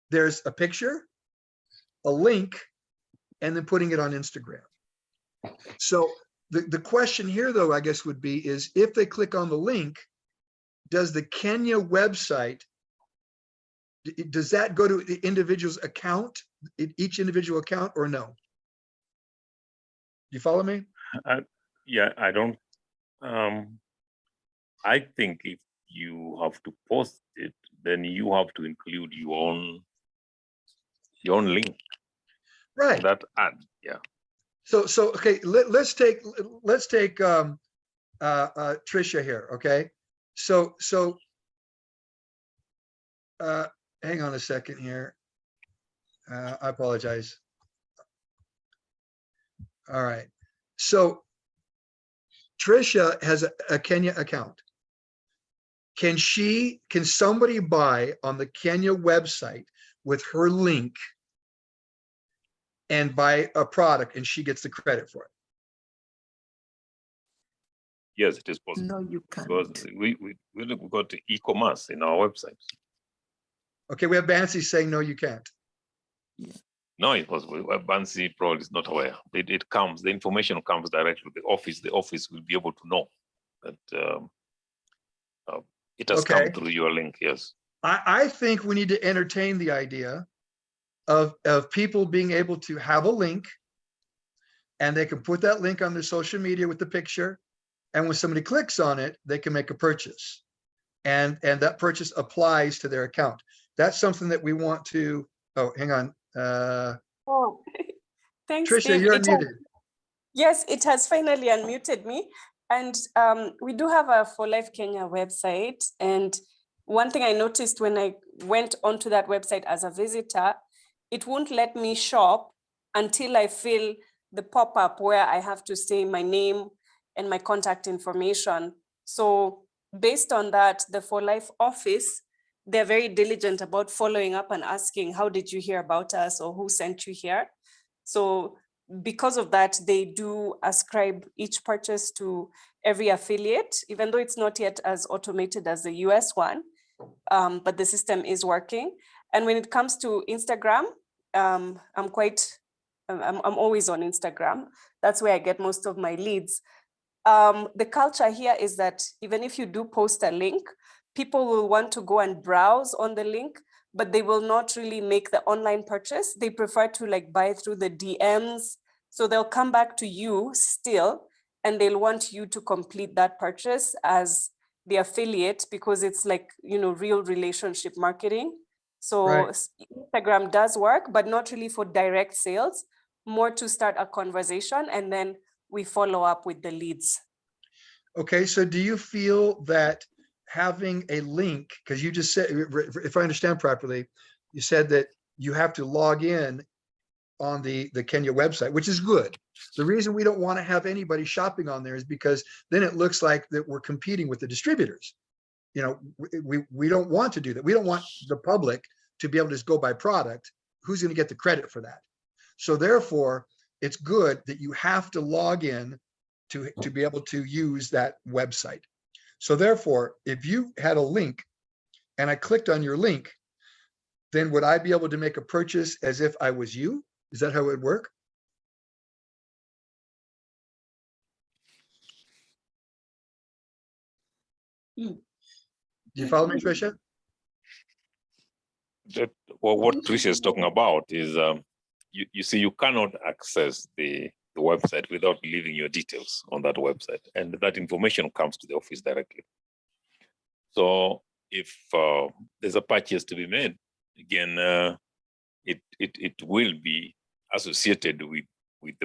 [SPEAKER 3] There's a picture, a link, and then putting it on Instagram. So the question here though, I guess would be, is if they click on the link, does the Kenya website, does that go to the individual's account, each individual account, or no? You follow me?
[SPEAKER 5] Yeah, I don't. I think if you have to post it, then you have to include your own link.
[SPEAKER 3] Right.
[SPEAKER 5] That ad, yeah.
[SPEAKER 3] So okay, let's take Trisha here. Okay. So hang on a second here. I apologize. All right. So Trisha has a Kenya account. Can somebody buy on the Kenya website with her link and buy a product and she gets the credit for it?
[SPEAKER 5] Yes, it is possible.
[SPEAKER 7] No, you can't.
[SPEAKER 5] Because we got e-commerce in our website.
[SPEAKER 3] Okay, we have Bansi saying, no, you can't.
[SPEAKER 5] No, it was Bansi probably is not aware. It comes, the information comes directly to the office. The office will be able to know that it has come through your link. Yes.
[SPEAKER 3] I think we need to entertain the idea of people being able to have a link, and they can put that link on their social media with the picture. And when somebody clicks on it, they can make a purchase, and that purchase applies to their account. That's something that we want to. Oh, hang on.
[SPEAKER 6] Oh, thanks,
[SPEAKER 3] Trisha,
[SPEAKER 6] Steve.
[SPEAKER 3] you're unmuted.
[SPEAKER 6] Yes, it has finally unmuted me. And we do have a For Life Kenya website. And one thing I noticed when I went onto that website as a visitor, it won't let me shop until I fill the pop-up where I have to say my name and my contact information. So based on that, the For Life office, they're very diligent about following up and asking, how did you hear about us, or who sent you here? So because of that, they do ascribe each purchase to every affiliate, even though it's not yet as automated as the US one, but the system is working. And when it comes to Instagram, I'm always on Instagram. That's where I get most of my leads. The culture here is that even if you do post a link, people will want to go and browse on the link, but they will not really make the online purchase. They prefer to like buy through the DMs. So they'll come back to you still, and they'll want you to complete that purchase as the affiliate, because it's like, you know, real relationship marketing. So
[SPEAKER 3] Right.
[SPEAKER 6] Instagram does work, but not really for direct sales, more to start a conversation, and then we follow up with the leads.
[SPEAKER 3] Okay, so do you feel that having a link, because you just said, if I understand properly, you said that you have to log in on the Kenya website, which is good. The reason we don't want to have anybody shopping on there is because then it looks like that we're competing with the distributors. You know, we don't want to do that. We don't want the public to be able to just go buy product. Who's going to get the credit for that? So therefore, it's good that you have to log in to be able to use that website. So therefore, if you had a link and I clicked on your link, then would I be able to make a purchase as if I was you? Is that how it would work? Do you follow me, Trisha?
[SPEAKER 5] What Tricia is talking about is, you see, you cannot access the website without leaving your details on that website, and that information comes to the office directly. So if there's a purchase to be made, again, it will be associated with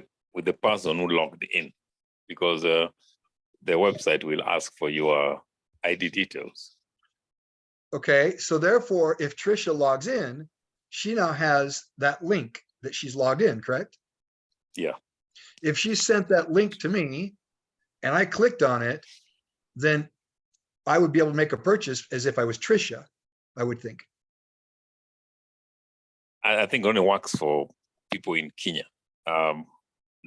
[SPEAKER 5] the person who logged in, because the website will ask for your ID details.
[SPEAKER 3] Okay, so therefore, if Trisha logs in, she now has that link that she's logged in, correct?
[SPEAKER 5] Yeah.
[SPEAKER 3] If she sent that link to me and I clicked on it, then I would be able to make a purchase as if I was Trisha, I would think.
[SPEAKER 5] I think it only works for people in Kenya.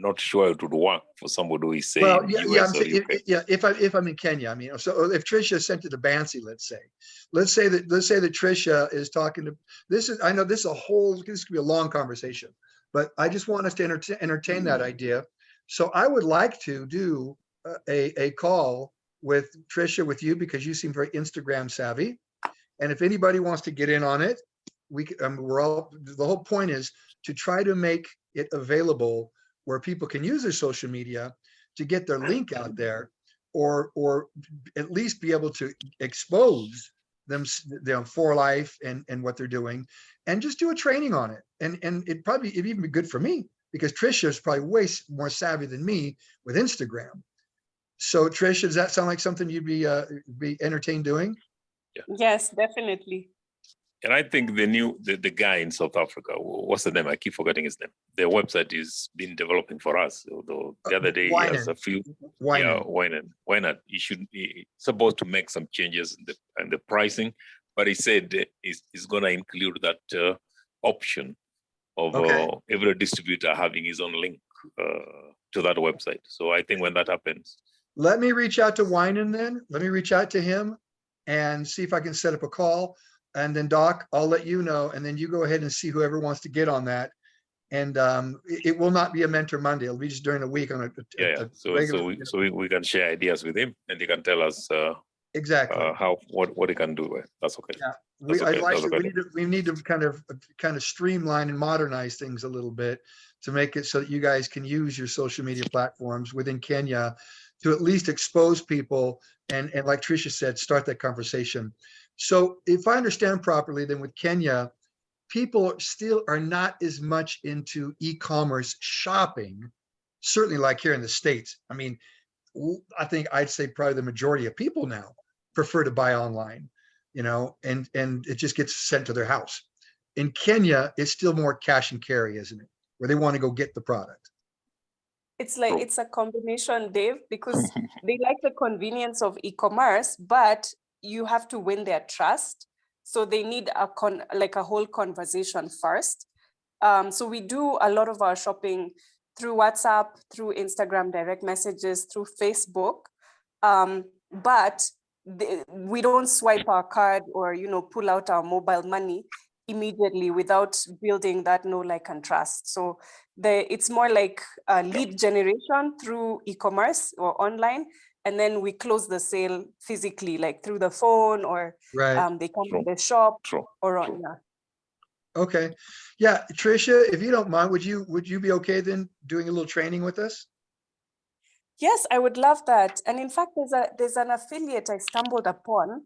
[SPEAKER 5] Not sure it would work for somebody who is saying
[SPEAKER 3] Well, yeah,
[SPEAKER 5] US or UK.
[SPEAKER 3] if I'm in Kenya, I mean, so if Trisha sent it to Bansi, let's say that Trisha is talking to, I know this could be a long conversation, but I just want us to entertain that idea. So I would like to do a call with Trisha, with you, because you seem very Instagram savvy. And if anybody wants to get in on it, the whole point is to try to make it available where people can use their social media to get their link out there, or at least be able to expose them for life and what they're doing, and just do a training on it. And it'd even be good for me, because Trisha is probably way more savvy than me with Instagram. So Trisha, does that sound like something you'd be entertained doing?
[SPEAKER 6] Yes, definitely.
[SPEAKER 5] And I think the guy in South Africa, what's the name? I keep forgetting his name. Their website is been developing for us. Although the other day he has a few. Wynan. He's supposed to make some changes in the pricing, but he said he's going to include that option of every distributor having his own link to that website. So I think when that happens,
[SPEAKER 3] let me reach out to Wynan then. Let me reach out to him and see if I can set up a call. And then Doc, I'll let you know, and then you go ahead and see whoever wants to get on that. And it will not be a Mentor Monday. It'll be just during the week on
[SPEAKER 5] So we can share ideas with him, and he can tell us
[SPEAKER 3] exactly
[SPEAKER 5] what he can do. That's okay.
[SPEAKER 3] Yeah, we need to kind of streamline and modernize things a little bit to make it so that you guys can use your social media platforms within Kenya to at least expose people and like Trisha said, start that conversation. So if I understand properly, then with Kenya, people still are not as much into e-commerce shopping, certainly like here in the States. I mean, I think I'd say probably the majority of people now prefer to buy online, and it just gets sent to their house. In Kenya, it's still more cash and carry, isn't it? Where they want to go get the product.
[SPEAKER 6] It's like, it's a combination, Dave, because they like the convenience of e-commerce, but you have to win their trust. So they need a whole conversation first. So we do a lot of our shopping through WhatsApp, through Instagram direct messages, through Facebook. But we don't swipe our card or, pull out our mobile money immediately without building that know, like, and trust. So it's more like a lead generation through e-commerce or online. And then we close the sale physically, like through the phone, or they come to the shop or on. Yeah.
[SPEAKER 3] Okay. Yeah. Trisha, if you don't mind, would you be okay then doing a little training with us?
[SPEAKER 6] Yes, I would love that. And in fact, there's an affiliate I stumbled upon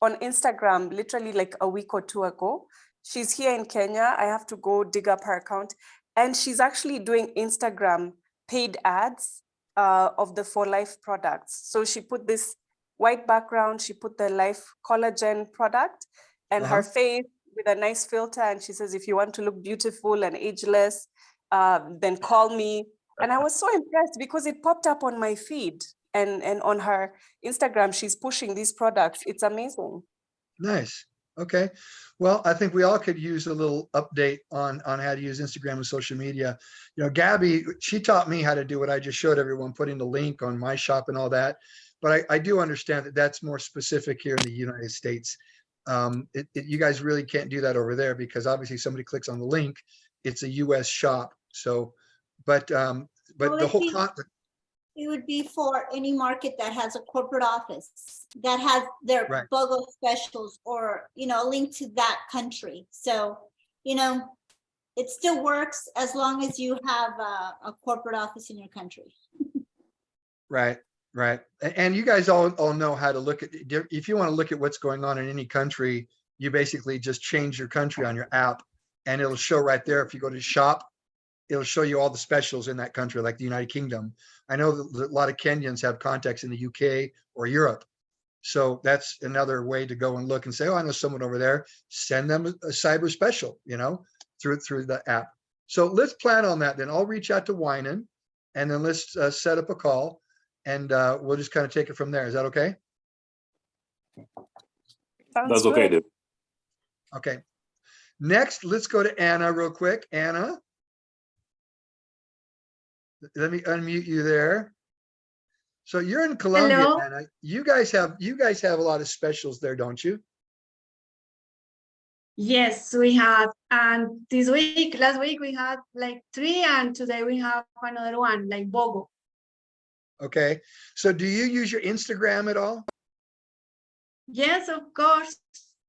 [SPEAKER 6] on Instagram, literally like a week or two ago. She's here in Kenya. I have to go dig up her account. And she's actually doing Instagram paid ads of the For Life products. So she put this white background, she put the Life collagen product and her face with a nice filter. And she says, if you want to look beautiful and ageless, then call me. And I was so impressed because it popped up on my feed, and on her Instagram, she's pushing these products. It's amazing.
[SPEAKER 3] Nice. Okay. Well, I think we all could use a little update on how to use Instagram and social media. Gabie, she taught me how to do what I just showed everyone, putting the link on my shop and all that. But I do understand that that's more specific here in the United States. You guys really can't do that over there because obviously somebody clicks on the link, it's a US shop. So, but the whole concept.
[SPEAKER 2] It would be for any market that has a corporate office that has their BOGO specials or, a link to that country. So, it still works as long as you have a corporate office in your country.
[SPEAKER 3] Right. And you guys all know how to look at, if you want to look at what's going on in any country, you basically just change your country on your app and it'll show right there. If you go to shop, it'll show you all the specials in that country, like the United Kingdom. I know that a lot of Kenyans have contacts in the UK or Europe. So that's another way to go and look and say, oh, I know someone over there, send them a cyber special, through the app. So let's plan on that. Then I'll reach out to Wynan and then let's set up a call. and we'll just kind of take it from there. Is that okay?
[SPEAKER 6] Sounds
[SPEAKER 5] That's okay,
[SPEAKER 6] good.
[SPEAKER 5] Dave.
[SPEAKER 3] Okay. Next, let's go to Anna real quick. Anna. Let me unmute you there. So you're in Colombia,
[SPEAKER 7] Hello.
[SPEAKER 3] Anna. You guys have a lot of specials there, don't you?
[SPEAKER 7] Yes, we have. And last week we had like 3, and today we have another one, like Bogo.
[SPEAKER 3] Okay. So do you use your Instagram at all?
[SPEAKER 7] Yes, of course,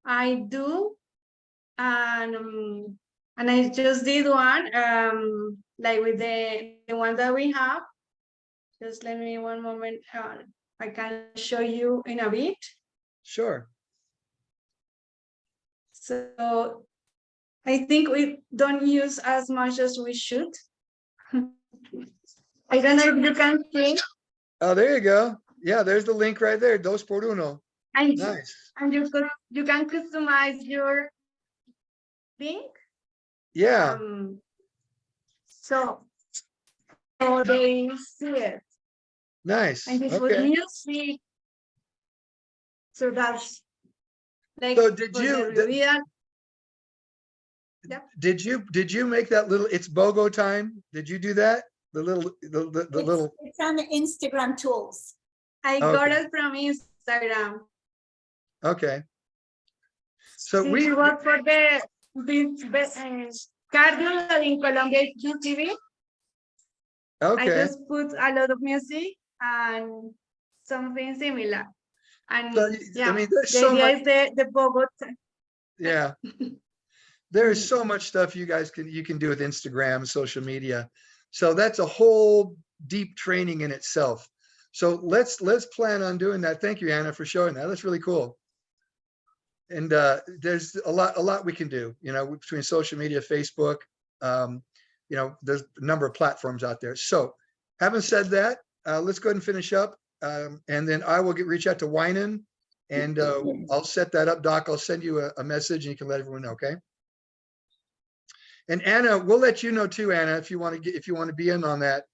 [SPEAKER 7] I do. And I just did one, like with the one that we have. Just let me one moment. I can show you in a bit.
[SPEAKER 3] Sure.
[SPEAKER 7] So I think we don't use as much as we should. I don't know if you can see.
[SPEAKER 3] Oh, there you go. Yeah, there's the link right there. 2 por 1.
[SPEAKER 7] And,
[SPEAKER 3] Nice.
[SPEAKER 7] and you can customize your link.
[SPEAKER 3] Yeah.
[SPEAKER 7] So they see it.
[SPEAKER 3] Nice.
[SPEAKER 7] And this was
[SPEAKER 3] Okay.
[SPEAKER 7] music. So that's like
[SPEAKER 3] So did
[SPEAKER 7] for
[SPEAKER 3] you
[SPEAKER 7] the real.
[SPEAKER 3] did you make that little it's BOGO time? Did you do that? The little the little
[SPEAKER 2] It's on the Instagram tools.
[SPEAKER 7] I
[SPEAKER 3] Okay.
[SPEAKER 7] got it from Instagram.
[SPEAKER 3] Okay. So
[SPEAKER 7] This was for the cardio in Colombia UTV. I
[SPEAKER 3] okay.
[SPEAKER 7] just put a lot of music and something similar. And
[SPEAKER 3] So,
[SPEAKER 7] yeah,
[SPEAKER 3] I mean, there's
[SPEAKER 7] the
[SPEAKER 3] so
[SPEAKER 7] idea
[SPEAKER 3] much.
[SPEAKER 7] is the Bogota.
[SPEAKER 3] Yeah. There's so much stuff you can do with Instagram and social media. So that's a whole deep training in itself. So let's plan on doing that. Thank you, Anna, for showing that. That's really cool. And there's a lot we can do, you know, between social media, Facebook, you know, there's a number of platforms out there. So having said that, let's go ahead and finish up. And then I will reach out to Winan, and I'll set that up, Doc. I'll send you a message and you can let everyone know, okay? And Anna, we'll let you know too, Anna, if you want to be in on that.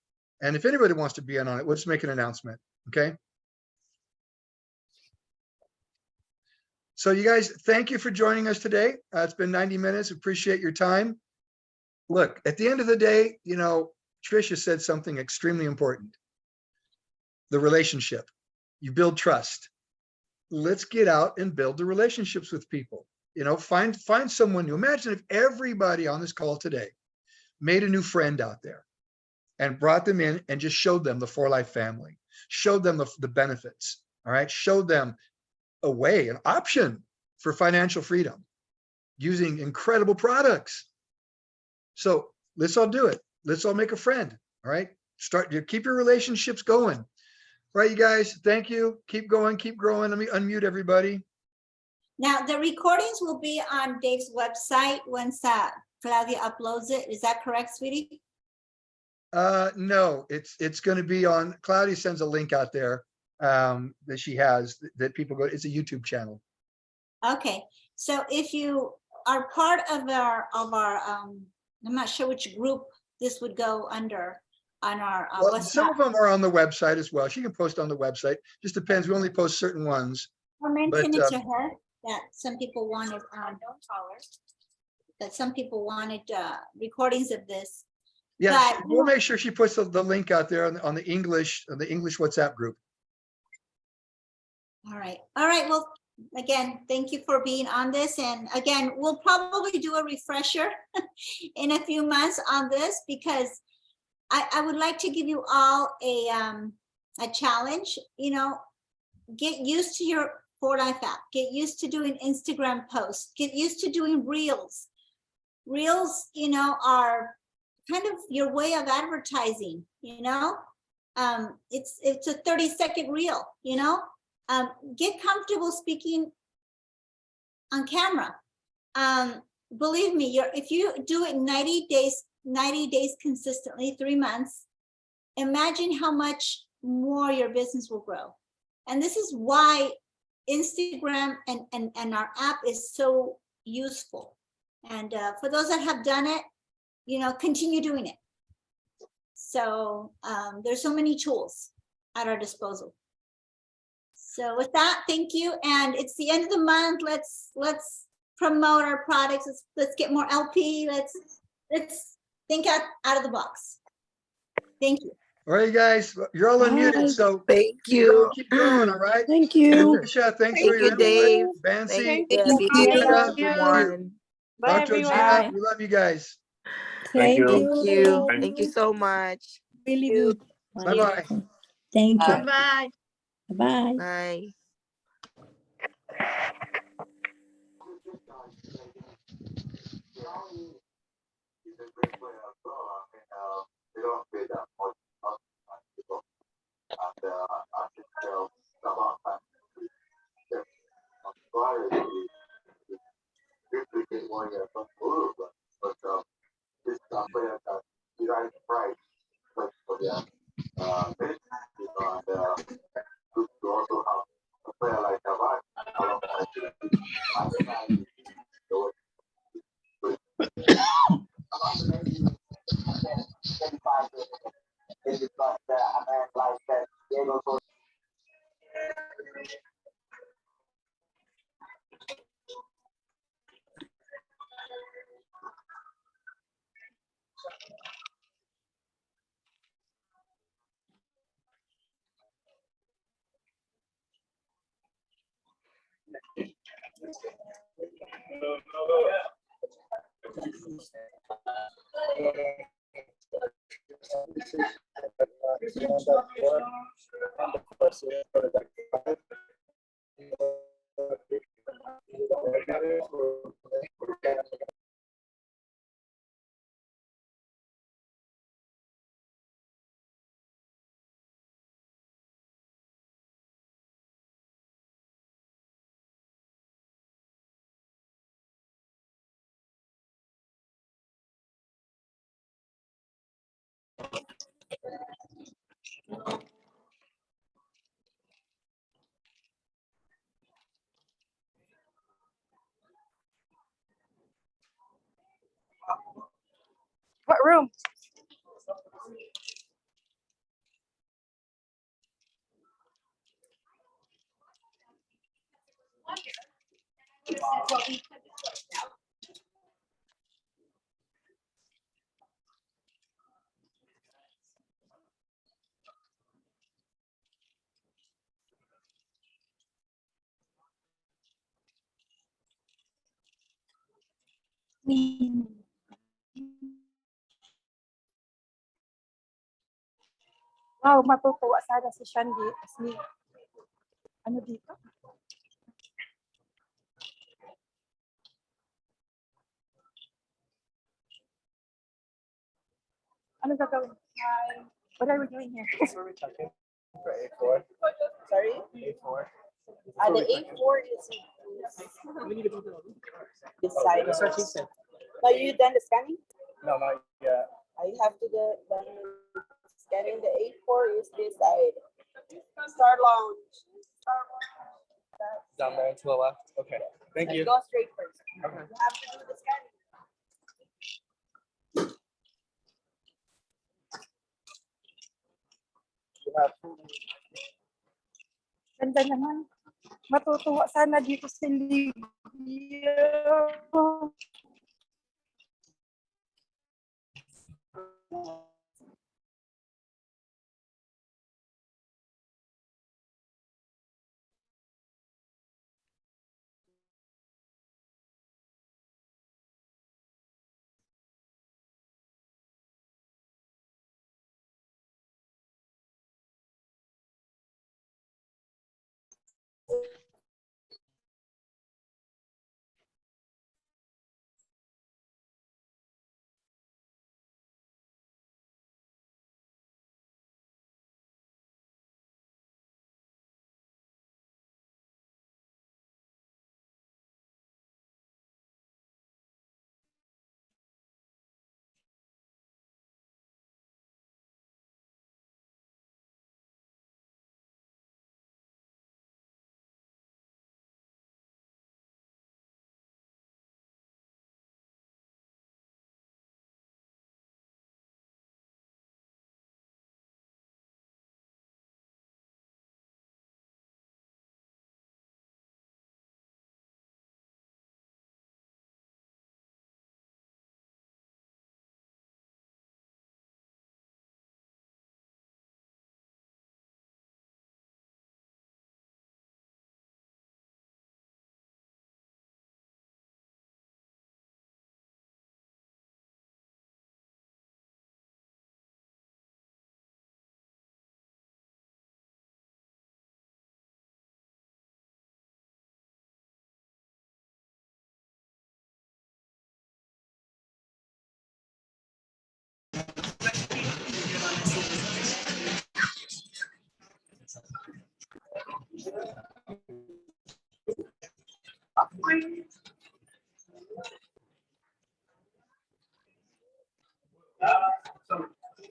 [SPEAKER 3] And if anybody wants to be in on it, we'll just make an announcement, okay? So you guys, thank you for joining us today. It's been 90 minutes. Appreciate your time. Look, at the end of the day, you know, Tricia said something extremely important. The relationship. You build trust. Let's get out and build the relationships with people. You know, find someone new. Imagine if everybody on this call today made a new friend out there and brought them in and just showed them the For Life family, showed them the benefits, all right? Showed them a way, an option for financial freedom using incredible products. So let's all do it. Let's all make a friend, all right? Keep your relationships going. All right, you guys, thank you. Keep going, keep growing. Let me unmute everybody.
[SPEAKER 2] Now, the recordings will be on Dave's website once Claudia uploads it. Is that correct, sweetie?
[SPEAKER 3] No, it's going to be on, Claudia sends a link out there that she has that people go, it's a YouTube channel.
[SPEAKER 2] Okay, so if you are part of our I'm not sure which group this would go under on our
[SPEAKER 3] Well, some of them are on the website as well. She can post on the website. Just depends. We only post certain ones.
[SPEAKER 2] I'll mention
[SPEAKER 3] but,
[SPEAKER 2] it to her that some people wanted that some people wanted recordings of this.
[SPEAKER 3] Yeah,
[SPEAKER 2] But,
[SPEAKER 3] we'll make sure she puts the link out there on the English WhatsApp group.
[SPEAKER 2] All right. Well, again, thank you for being on this. And again, we'll probably do a refresher in a few months on this, because I would like to give you all a challenge. You know, get used to your For Life app. Get used to doing Instagram posts. Get used to doing reels. Reels, you know, are kind of your way of advertising. You know, it's a 30-second reel. You know, get comfortable speaking on camera. Believe me, if you do it 90 days consistently, 3 months, imagine how much more your business will grow. And this is why Instagram and our app is so useful. And for those that have done it, you know, continue doing it. So there's so many tools. at our disposal. So with that, thank you. And it's the end of the month. Let's promote our products. Let's get more LP. Let's think out of the box. Thank you.
[SPEAKER 3] All right, guys, you're all unmuted,
[SPEAKER 4] Bye.
[SPEAKER 3] so
[SPEAKER 8] Thank
[SPEAKER 3] keep going,
[SPEAKER 8] you.
[SPEAKER 3] keep going, all right?
[SPEAKER 4] Thank you.
[SPEAKER 3] Patricia, thanks
[SPEAKER 8] Thank
[SPEAKER 3] for your
[SPEAKER 8] you,
[SPEAKER 3] input.
[SPEAKER 8] Dave.
[SPEAKER 3] Bansi,
[SPEAKER 8] Thank
[SPEAKER 6] Thank
[SPEAKER 8] you,
[SPEAKER 6] you.
[SPEAKER 8] Gabby.
[SPEAKER 3] Claudia,
[SPEAKER 8] Thank
[SPEAKER 3] thank you.
[SPEAKER 8] everyone.
[SPEAKER 6] Bye,
[SPEAKER 3] Dr.
[SPEAKER 6] everyone.
[SPEAKER 3] Gina, we love you guys.
[SPEAKER 5] Thank you.
[SPEAKER 8] Thank you. Thank you so much.
[SPEAKER 4] Really
[SPEAKER 8] You.
[SPEAKER 4] good.
[SPEAKER 3] Bye-bye.
[SPEAKER 9] Thank you.
[SPEAKER 7] Bye-bye.
[SPEAKER 9] Bye.
[SPEAKER 8] Bye.
[SPEAKER 6] What room? Wow, matutuwa sana si Shandy. Kasi, ano dito? Ano gagawin? Hi. What are we doing here?
[SPEAKER 10] For A4.
[SPEAKER 6] Sorry?
[SPEAKER 10] A4.
[SPEAKER 6] The A4 is this side.
[SPEAKER 10] That's what she said.
[SPEAKER 6] Are you done the scanning?
[SPEAKER 10] No, not yet.
[SPEAKER 6] I have to do done scanning. The A4 is this side. Star Lounge.
[SPEAKER 10] Down there to the left. Okay. Thank you.
[SPEAKER 6] Go straight first.
[SPEAKER 10] Okay.
[SPEAKER 6] You have to do the scanning. Ganda naman. Matutuwa sana dito sa Libya.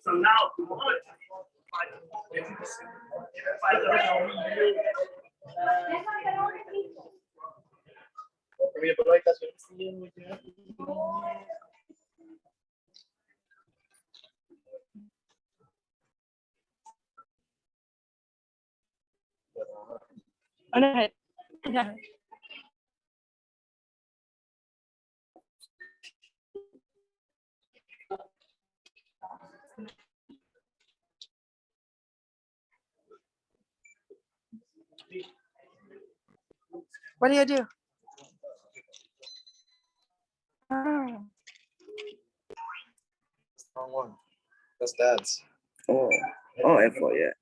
[SPEAKER 10] So now,
[SPEAKER 8] What do you do? Oh,
[SPEAKER 10] wrong one. That's dad's.
[SPEAKER 8] oh, F4, yeah.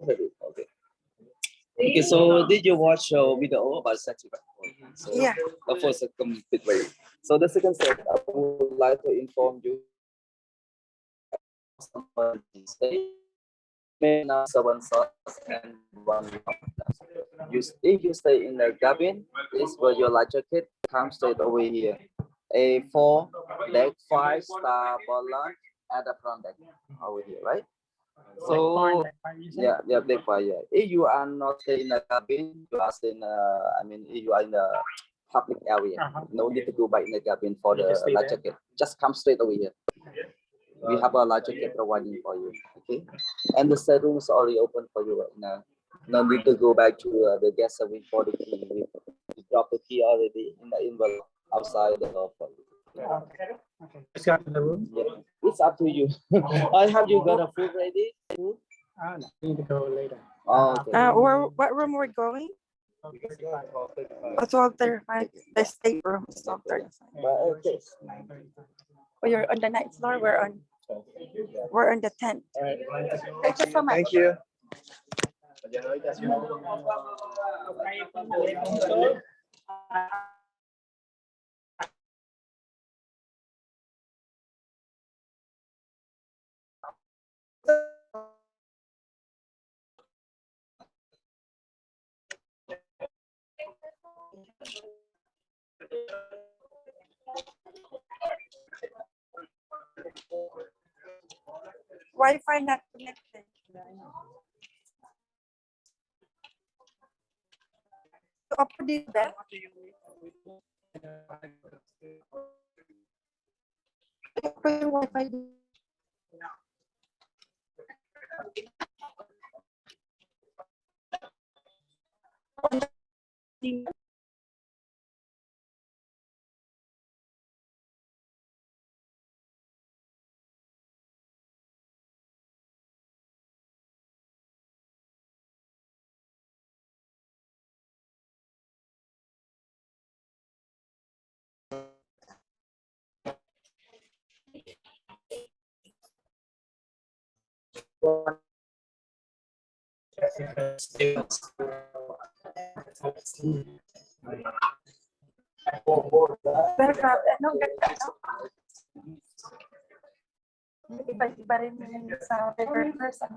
[SPEAKER 10] Okay. Okay, so did you watch a video about sex? So
[SPEAKER 8] Yeah.
[SPEAKER 10] the first complete way. So the second step, I would like to inform you. Now 7 sauce and 1 you if you stay in the cabin, this where your light jacket comes straight over here. A 4 deck 5-star lunch at the front deck over here, right? So yeah, deck 5. Yeah. If you are not in the cabin, you are in I mean, if you are in the public area, no need to go back in the cabin for the light jacket. Just come straight over here. We have a light jacket providing for you, okay? And the set room is already open for you right now. No need to go back to the guest service for the key. We dropped the key already in the envelope outside the door for you.
[SPEAKER 11] Okay. Let's go to the room.
[SPEAKER 10] Yeah. It's up to you. I have you got a food ready?
[SPEAKER 11] No, we need to go later.
[SPEAKER 10] Oh, okay.
[SPEAKER 8] What room we're going? Oh, 12:35. The stateroom is 12:35.
[SPEAKER 10] Okay.
[SPEAKER 8] Oh, you're on the ninth floor. We're on the 10th.
[SPEAKER 10] All right.
[SPEAKER 8] Thank you so much.
[SPEAKER 10] Thank you.
[SPEAKER 8] Wi-Fi not connected. Opo dito ba? Opo yung Wi-Fi dito. Iba rin yung sa paper person.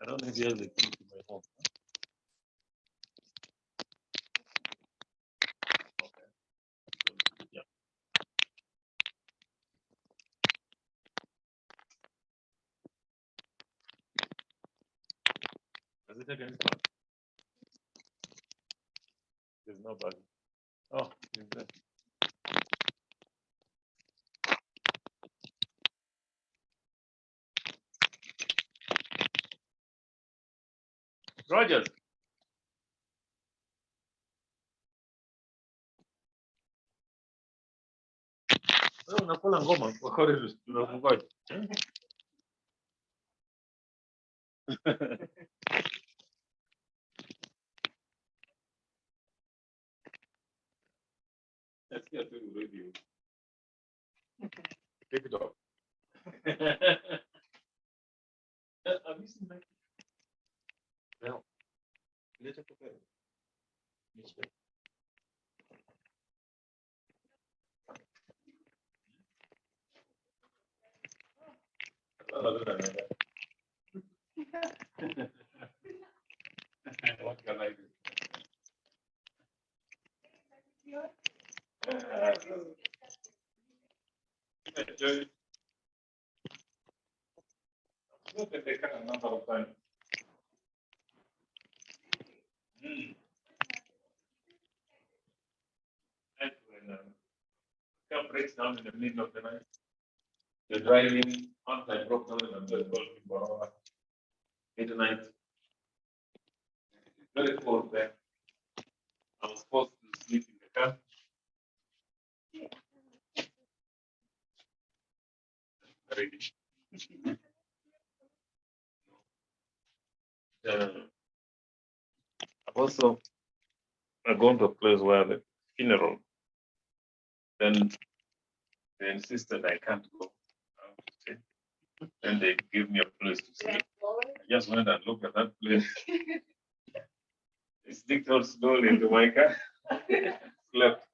[SPEAKER 5] I don't know if you have the key to my home. the second one. There's no bug. Oh, is that? Rogers. Wewe unakula ngoma kwa corridor tunakungoja. Nasikia tu radio. Take it off. Have you seen that? No. Leta papel. What can I do? Look at the kind of number of times. That's when car breaks down in the middle of the night. The driving outside broke down and I'm just going for midnight. Very cold there. I was forced to sleep in the car. Very I've also gone to a place where the funeral, then they insisted I can't go. Then they give me a place to sleep. I just went and looked at that place. I slipped out slowly into my car. Slept.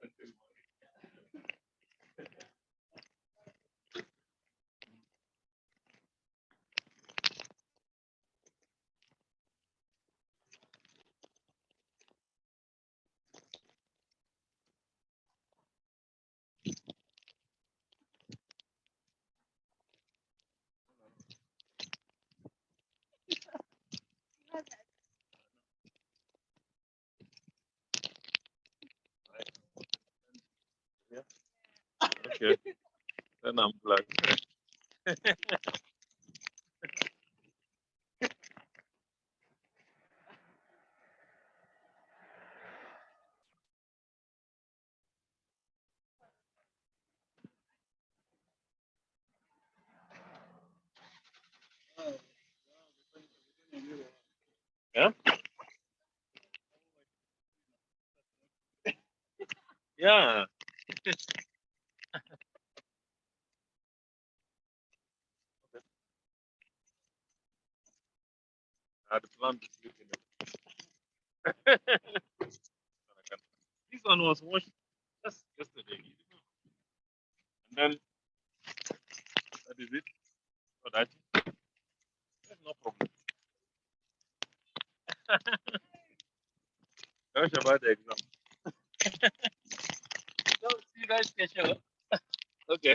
[SPEAKER 5] Okay. Then I'm black. Yeah? Yeah. I had planned to sleep in it. This one was washed just yesterday. And then that is it. So that there's no problem. Don't about the exam. Don't see that special. Okay.